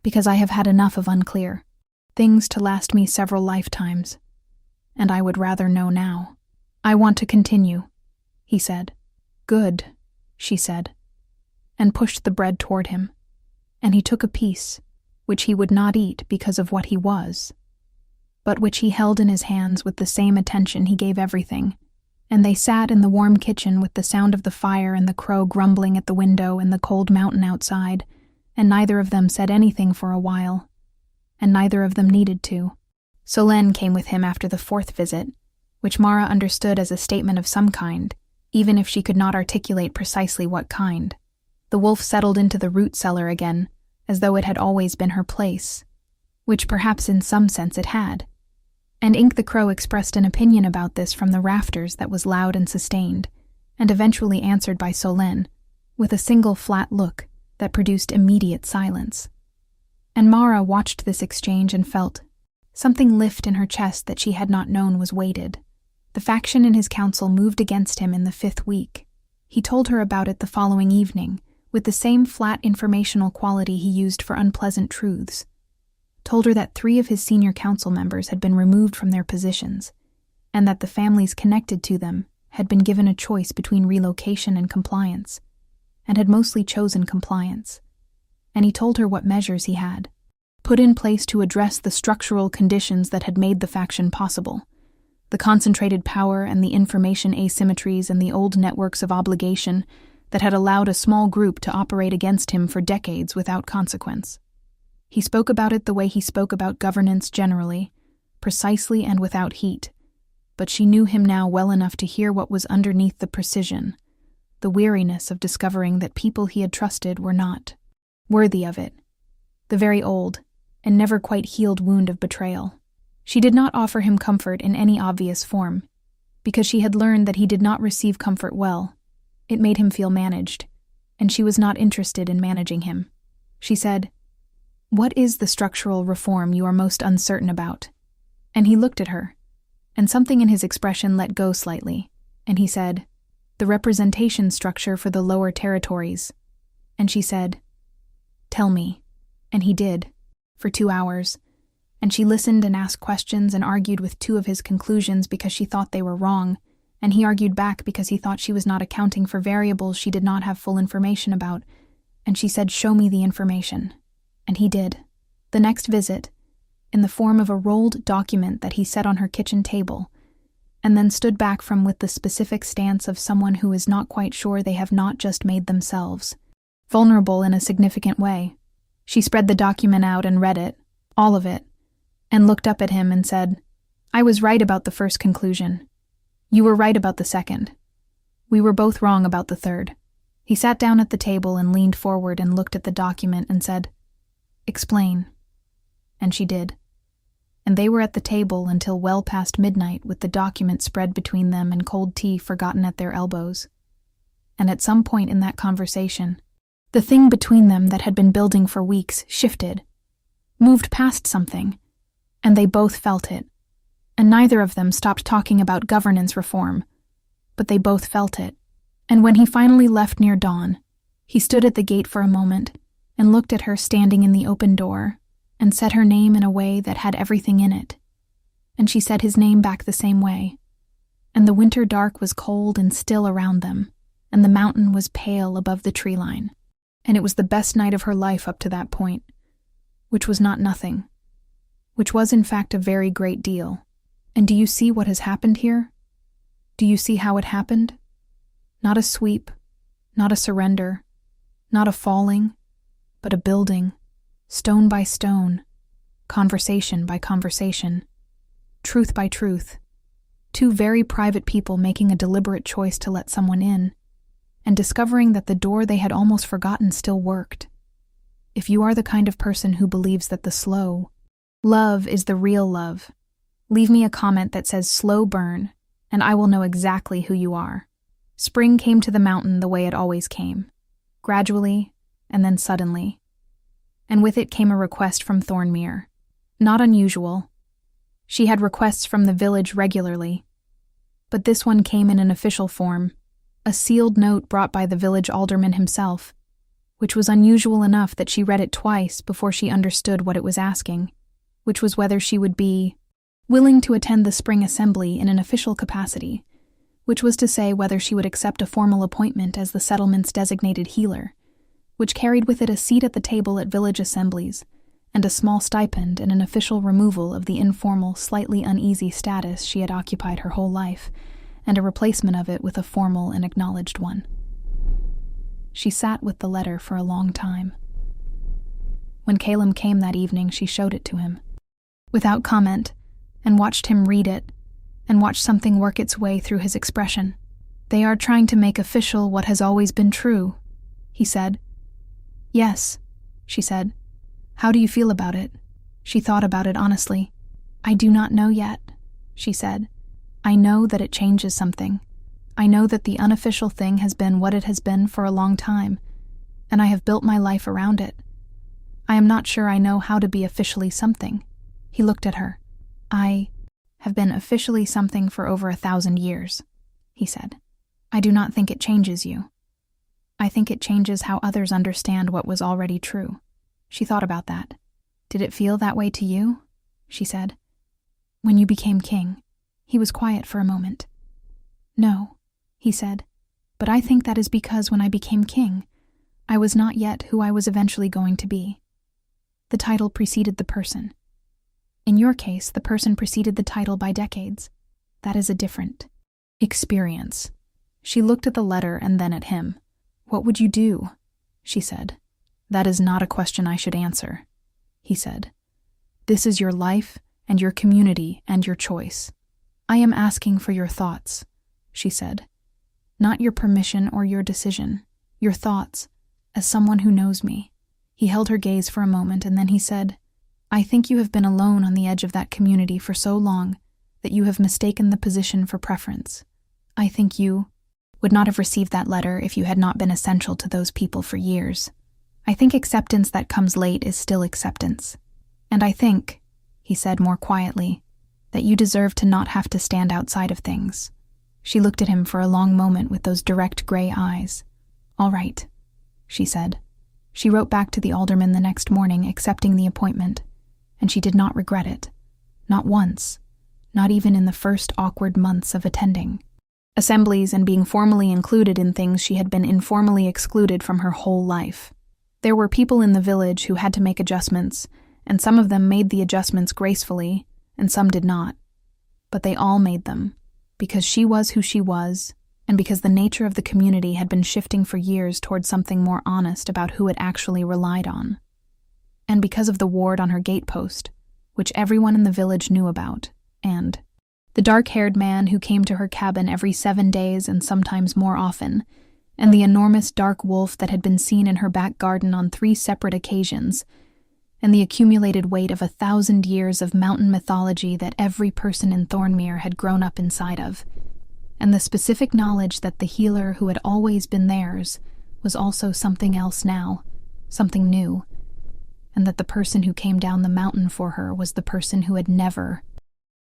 because I have had enough of unclear things to last me several lifetimes, and I would rather know now." "I want to continue," he said. "Good," she said, and pushed the bread toward him, and he took a piece, which he would not eat because of what he was, but which he held in his hands with the same attention he gave everything, and they sat in the warm kitchen with the sound of the fire and the crow grumbling at the window and the cold mountain outside, and neither of them said anything for a while, and neither of them needed to. Solène came with him after the 4th visit, which Mara understood as a statement of some kind, even if she could not articulate precisely what kind. The wolf settled into the root cellar again, as though it had always been her place, which perhaps in some sense it had. And Ink the Crow expressed an opinion about this from the rafters that was loud and sustained, and eventually answered by Solène, with a single flat look that produced immediate silence. And Mara watched this exchange and felt something lift in her chest that she had not known was weighted. The faction in his council moved against him in the 5th week. He told her about it the following evening, with the same flat informational quality he used for unpleasant truths. Told her that 3 of his senior council members had been removed from their positions, and that the families connected to them had been given a choice between relocation and compliance, and had mostly chosen compliance. And he told her what measures he had put in place to address the structural conditions that had made the faction possible, the concentrated power and the information asymmetries and the old networks of obligation that had allowed a small group to operate against him for decades without consequence. He spoke about it the way he spoke about governance generally, precisely and without heat, but she knew him now well enough to hear what was underneath the precision, the weariness of discovering that people he had trusted were not worthy of it, the very old and never quite healed wound of betrayal. She did not offer him comfort in any obvious form, because she had learned that he did not receive comfort well. It made him feel managed, and she was not interested in managing him. She said, "What is the structural reform you are most uncertain about?" And he looked at her, and something in his expression let go slightly, and he said, "The representation structure for the lower territories." And she said, "Tell me." And he did, for 2 hours, and she listened and asked questions and argued with 2 of his conclusions because she thought they were wrong, and he argued back because he thought she was not accounting for variables she did not have full information about, and she said, "Show me the information." And he did. The next visit, in the form of a rolled document that he set on her kitchen table, and then stood back from with the specific stance of someone who is not quite sure they have not just made themselves vulnerable in a significant way. She spread the document out and read it, all of it, and looked up at him and said, "I was right about the first conclusion. You were right about the second. We were both wrong about the third." He sat down at the table and leaned forward and looked at the document and said, "Explain." And she did. And they were at the table until well past midnight with the document spread between them and cold tea forgotten at their elbows. And at some point in that conversation, the thing between them that had been building for weeks shifted, moved past something, and they both felt it, and neither of them stopped talking about governance reform, but they both felt it. And when he finally left near dawn, he stood at the gate for a moment and looked at her standing in the open door and said her name in a way that had everything in it. And she said his name back the same way. And the winter dark was cold and still around them, and the mountain was pale above the tree line. And it was the best night of her life up to that point, which was not nothing, which was in fact a very great deal. And do you see what has happened here? Do you see how it happened? Not a sweep, not a surrender, not a falling, but a building, stone by stone, conversation by conversation, truth by truth. Two very private people making a deliberate choice to let someone in, and discovering that the door they had almost forgotten still worked. If you are the kind of person who believes that the slow love is the real love, leave me a comment that says slow burn, and I will know exactly who you are. Spring came to the mountain the way it always came, gradually and then suddenly. And with it came a request from Thornmere. Not unusual. She had requests from the village regularly, but this one came in an official form, a sealed note brought by the village alderman himself, which was unusual enough that she read it twice before she understood what it was asking, which was whether she would be willing to attend the spring assembly in an official capacity, which was to say whether she would accept a formal appointment as the settlement's designated healer, which carried with it a seat at the table at village assemblies, and a small stipend and an official removal of the informal, slightly uneasy status she had occupied her whole life, and a replacement of it with a formal and acknowledged one. She sat with the letter for a long time. When Caleb came that evening, she showed it to him, without comment, and watched him read it, and watched something work its way through his expression. "They are trying to make official what has always been true," he said. "Yes," she said. "How do you feel about it?" She thought about it honestly. "I do not know yet," she said. "I know that it changes something. I know that the unofficial thing has been what it has been for a long time, and I have built my life around it. I am not sure I know how to be officially something." He looked at her. "I have been officially something for over 1,000 years, he said. "I do not think it changes you. I think it changes how others understand what was already true." She thought about that. "Did it feel that way to you?" she said. "When you became king." He was quiet for a moment. "No," he said, "but I think that is because when I became king, I was not yet who I was eventually going to be. The title preceded the person. In your case, the person preceded the title by decades. That is a different experience." She looked at the letter and then at him. "What would you do?" she said. "That is not a question I should answer," he said. "This is your life and your community and your choice. I am asking for your thoughts," she said. "Not your permission or your decision, your thoughts, as someone who knows me." He held her gaze for a moment and then he said, "I think you have been alone on the edge of that community for so long that you have mistaken the position for preference. I think you would not have received that letter if you had not been essential to those people for years. I think acceptance that comes late is still acceptance. And I think," he said more quietly, "that you deserve to not have to stand outside of things." She looked at him for a long moment with those direct gray eyes. "All right," she said. She wrote back to the alderman the next morning accepting the appointment, and she did not regret it. Not once, not even in the first awkward months of attending assemblies and being formally included in things she had been informally excluded from her whole life. There were people in the village who had to make adjustments, and some of them made the adjustments gracefully, and some did not. But they all made them, because she was who she was, and because the nature of the community had been shifting for years towards something more honest about who it actually relied on. And because of the ward on her gatepost, which everyone in the village knew about, and the dark-haired man who came to her cabin every 7 days and sometimes more often, and the enormous dark wolf that had been seen in her back garden on 3 separate occasions, and the accumulated weight of 1,000 years of mountain mythology that every person in Thornmere had grown up inside of, and the specific knowledge that the healer who had always been theirs was also something else now, something new, and that the person who came down the mountain for her was the person who had never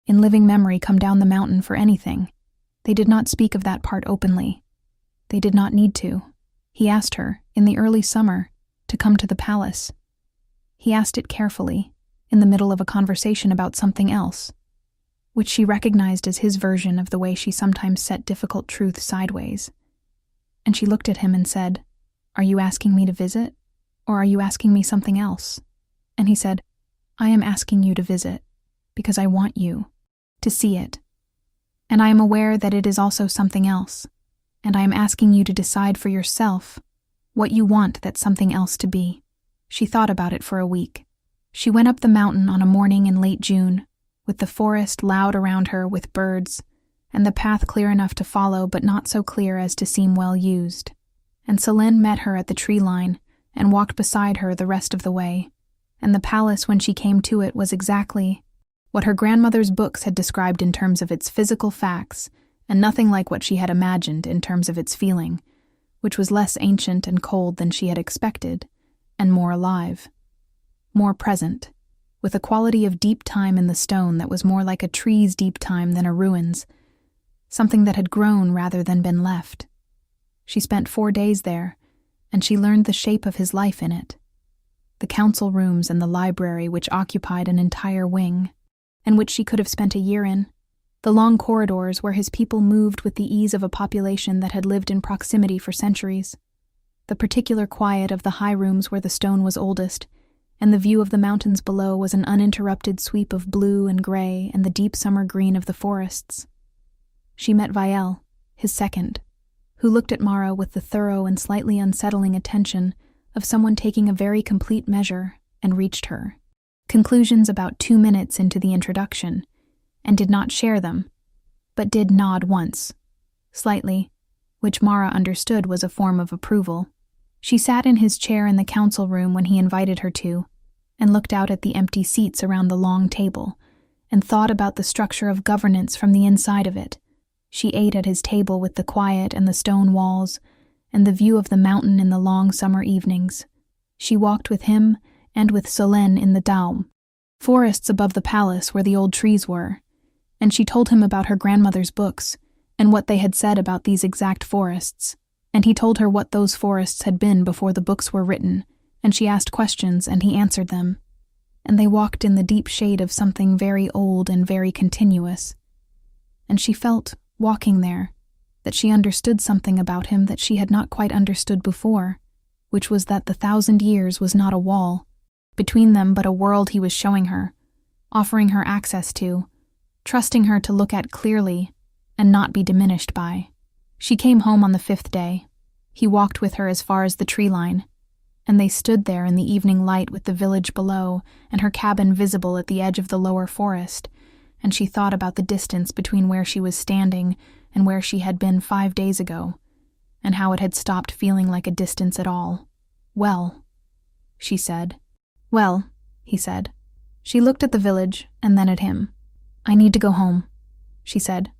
in living memory, come down the mountain for anything. They did not speak of that part openly. They did not need to. He asked her, in the early summer, to come to the palace. He asked it carefully, in the middle of a conversation about something else, which she recognized as his version of the way she sometimes set difficult truths sideways. And she looked at him and said, "Are you asking me to visit, or are you asking me something else?" And he said, "I am asking you to visit, because I want you to see it. And I am aware that it is also something else, and I am asking you to decide for yourself what you want that something else to be." She thought about it for a week. She went up the mountain on a morning in late June, with the forest loud around her with birds, and the path clear enough to follow but not so clear as to seem well used. And Selene met her at the tree line and walked beside her the rest of the way, and the palace when she came to it was exactly what her grandmother's books had described in terms of its physical facts, and nothing like what she had imagined in terms of its feeling, which was less ancient and cold than she had expected, and more alive, more present, with a quality of deep time in the stone that was more like a tree's deep time than a ruin's, something that had grown rather than been left. She spent 4 days there, and she learned the shape of his life in it. The council rooms and the library, which occupied an entire wing, and which she could have spent a year in, the long corridors where his people moved with the ease of a population that had lived in proximity for centuries, the particular quiet of the high rooms where the stone was oldest, and the view of the mountains below was an uninterrupted sweep of blue and gray and the deep summer green of the forests. She met Vielle, his second, who looked at Mara with the thorough and slightly unsettling attention of someone taking a very complete measure, and reached her conclusions about 2 minutes into the introduction, and did not share them, but did nod once, slightly, which Mara understood was a form of approval. She sat in his chair in the council room when he invited her to, and looked out at the empty seats around the long table, and thought about the structure of governance from the inside of it. She ate at his table with the quiet and the stone walls, and the view of the mountain in the long summer evenings. She walked with him and with Selene in the Daum, forests above the palace where the old trees were, and she told him about her grandmother's books, and what they had said about these exact forests, and he told her what those forests had been before the books were written, and she asked questions and he answered them, and they walked in the deep shade of something very old and very continuous. And she felt, walking there, that she understood something about him that she had not quite understood before, which was that the 1,000 years was not a wall between them but a world he was showing her, offering her access to, trusting her to look at clearly and not be diminished by. She came home on the 5th day. He walked with her as far as the tree line, and they stood there in the evening light with the village below and her cabin visible at the edge of the lower forest, and she thought about the distance between where she was standing and where she had been 5 days ago, and how it had stopped feeling like a distance at all. "Well," she said. "Well," he said. She looked at the village and then at him. "I need to go home," she said.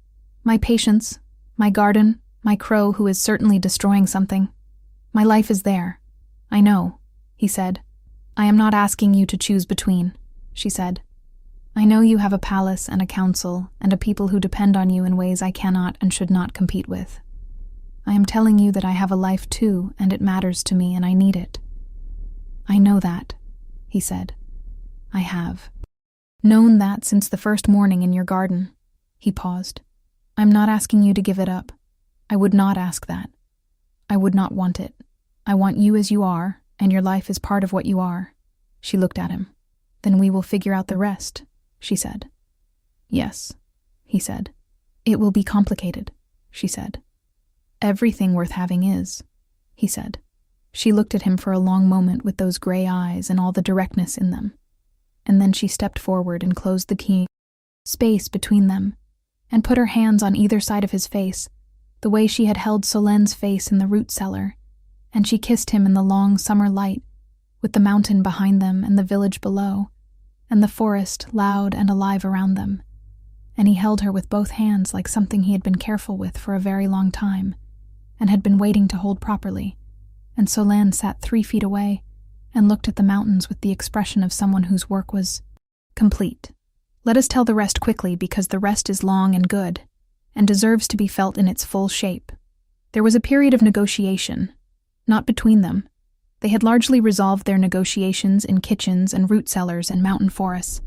"My patients, my garden, my crow who is certainly destroying something. My life is there. I know," he said. "I am not asking you to choose between," she said. "I know you have a palace and a council and a people who depend on you in ways I cannot and should not compete with. I am telling you that I have a life too, and it matters to me and I need it." "I know that," he said. "I have known that since the first morning in your garden." He paused. "I'm not asking you to give it up. I would not ask that. I would not want it. I want you as you are, and your life is part of what you are." She looked at him. "Then we will figure out the rest," she said. "Yes," he said. "It will be complicated," she said. "Everything worth having is," he said. She looked at him for a long moment with those gray eyes and all the directness in them, and then she stepped forward and closed the key space between them, and put her hands on either side of his face, the way she had held Solene's face in the root cellar, and she kissed him in the long summer light, with the mountain behind them and the village below, and the forest loud and alive around them, and he held her with both hands like something he had been careful with for a very long time, and had been waiting to hold properly, and Selene sat 3 feet away and looked at the mountains with the expression of someone whose work was complete. Let us tell the rest quickly, because the rest is long and good, and deserves to be felt in its full shape. There was a period of negotiation, not between them. They had largely resolved their negotiations in kitchens and root cellars and mountain forests,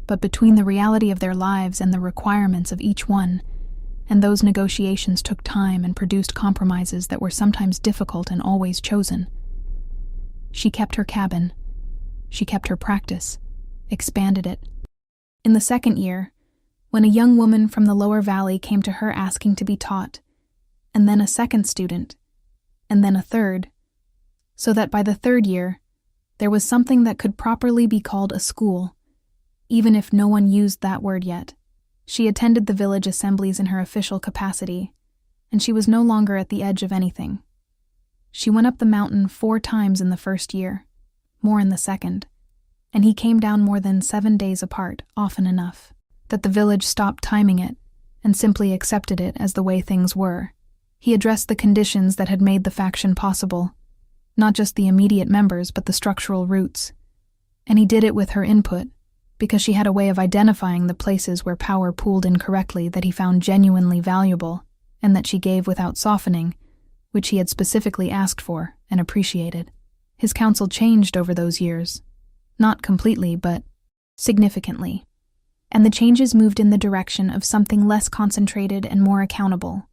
but between the reality of their lives and the requirements of each one, and those negotiations took time and produced compromises that were sometimes difficult and always chosen. She kept her cabin. She kept her practice, expanded it. In the second year, when a young woman from the lower valley came to her asking to be taught, and then a second student, and then a third, so that by the third year, there was something that could properly be called a school, even if no one used that word yet. She attended the village assemblies in her official capacity, and she was no longer at the edge of anything. She went up the mountain 4 times in the first year, more in the second, and he came down more than 7 days apart, often enough that the village stopped timing it and simply accepted it as the way things were. He addressed the conditions that had made the faction possible, not just the immediate members but the structural roots, and he did it with her input, because she had a way of identifying the places where power pooled incorrectly that he found genuinely valuable and that she gave without softening, which he had specifically asked for and appreciated. His counsel changed over those years, not completely but significantly, and the changes moved in the direction of something less concentrated and more accountable.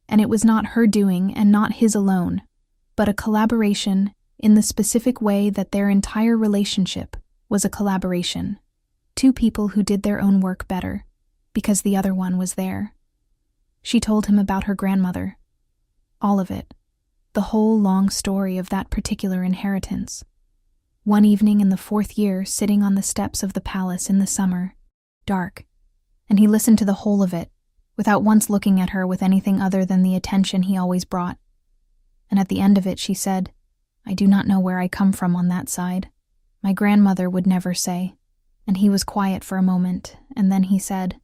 And it was not her doing and not his alone, but a collaboration in the specific way that their entire relationship was a collaboration. 2 people who did their own work better, because the other one was there. She told him about her grandmother. All of it. The whole long story of that particular inheritance. One evening in the 4th year, sitting on the steps of the palace in the summer, dark, and he listened to the whole of it, without once looking at her with anything other than the attention he always brought. And at the end of it she said, "I do not know where I come from on that side. My grandmother would never say." And he was quiet for a moment, and then he said,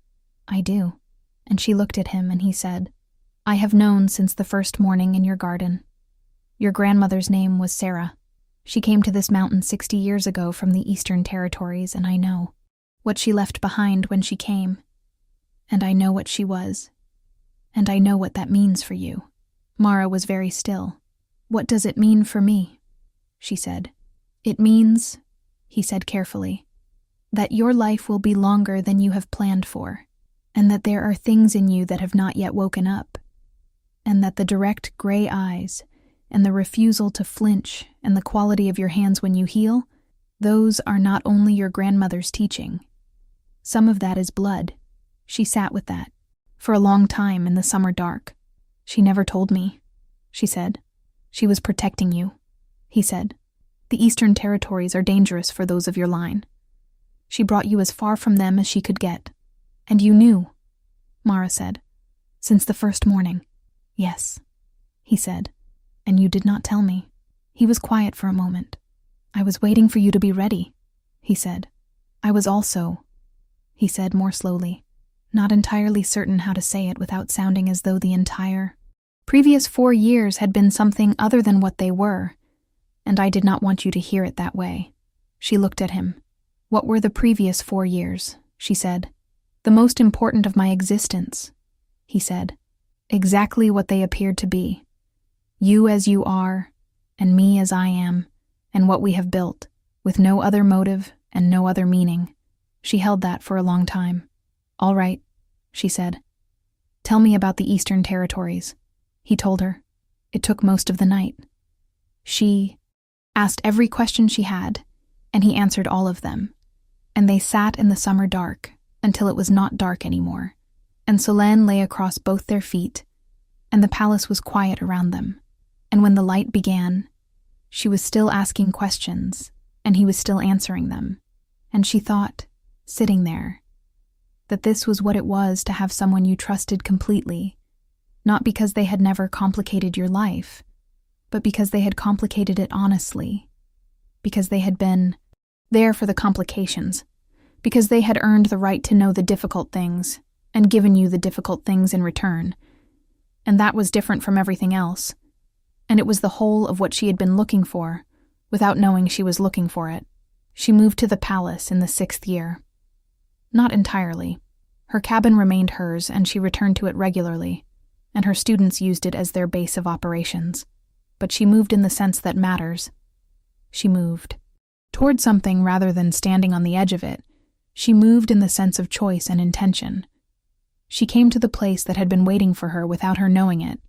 "I do." And she looked at him and he said, "I have known since the first morning in your garden. Your grandmother's name was Sarah. She came to this mountain 60 years ago from the Eastern Territories, and I know what she left behind when she came. And I know what she was. And I know what that means for you." Mara was very still. "What does it mean for me?" she said. "It means," he said carefully, "that your life will be longer than you have planned for, and that there are things in you that have not yet woken up, and that the direct gray eyes and the refusal to flinch and the quality of your hands when you heal, those are not only your grandmother's teaching. Some of that is blood." She sat with that for a long time in the summer dark. "She never told me," she said. "She was protecting you," he said. "The Eastern Territories are dangerous for those of your line. She brought you as far from them as she could get. And you knew," Mara said. "Since the first morning." "Yes," he said. "And you did not tell me." He was quiet for a moment. "I was waiting for you to be ready," he said. "I was also," he said more slowly, not entirely certain how to say it without sounding as though the entire previous 4 years had been something other than what they were, and I did not want you to hear it that way. She looked at him. "What were the previous 4 years?" she said. "The most important of my existence," he said. "Exactly what they appeared to be. You as you are, and me as I am, and what we have built, with no other motive and no other meaning." She held that for a long time. "All right," she said. "Tell me about the Eastern Territories," he told her. It took most of the night. She asked every question she had, and he answered all of them. And they sat in the summer dark until it was not dark anymore, and Solène lay across both their feet, and the palace was quiet around them. And when the light began, she was still asking questions, and he was still answering them. And she thought, sitting there, that this was what it was to have someone you trusted completely, not because they had never complicated your life, but because they had complicated it honestly, because they had been there for the complications, because they had earned the right to know the difficult things and given you the difficult things in return. And that was different from everything else, and it was the whole of what she had been looking for, without knowing she was looking for it. She moved to the palace in the 6th year. Not entirely. Her cabin remained hers, and she returned to it regularly, and her students used it as their base of operations. But she moved in the sense that matters. She moved toward something rather than standing on the edge of it. She moved in the sense of choice and intention. She came to the place that had been waiting for her without her knowing it,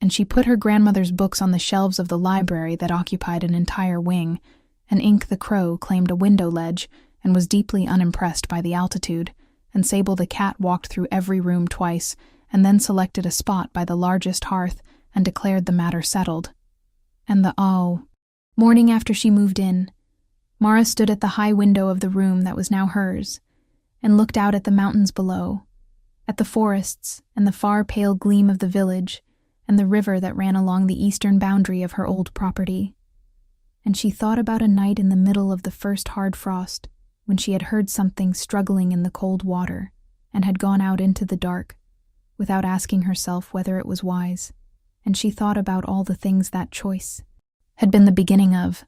and she put her grandmother's books on the shelves of the library that occupied an entire wing, and Ink the crow claimed a window ledge and was deeply unimpressed by the altitude, and Sable the cat walked through every room twice and then selected a spot by the largest hearth and declared the matter settled. And morning after she moved in, Mara stood at the high window of the room that was now hers and looked out at the mountains below, at the forests and the far pale gleam of the village and the river that ran along the eastern boundary of her old property. And she thought about a night in the middle of the first hard frost when she had heard something struggling in the cold water and had gone out into the dark without asking herself whether it was wise. And she thought about all the things that choice had been the beginning of,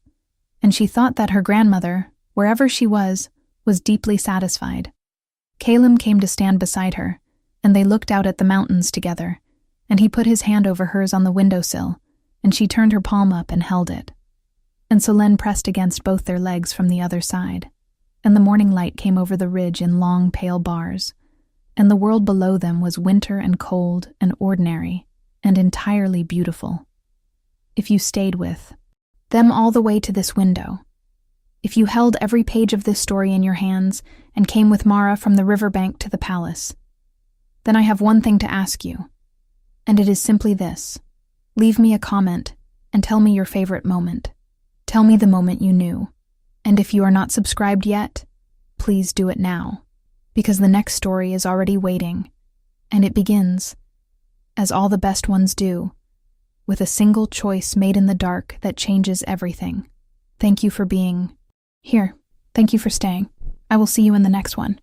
and she thought that her grandmother, wherever she was deeply satisfied. Caleb came to stand beside her, and they looked out at the mountains together, and he put his hand over hers on the windowsill, and she turned her palm up and held it. And Solène pressed against both their legs from the other side, and the morning light came over the ridge in long, pale bars, and the world below them was winter and cold and ordinary and entirely beautiful. If you stayed with them all the way to this window, if you held every page of this story in your hands and came with Mara from the riverbank to the palace, then I have one thing to ask you, and it is simply this. Leave me a comment and tell me your favorite moment. Tell me the moment you knew. And if you are not subscribed yet, please do it now, because the next story is already waiting, and it begins, as all the best ones do, with a single choice made in the dark that changes everything. Thank you for being here. Thank you for staying. I will see you in the next one.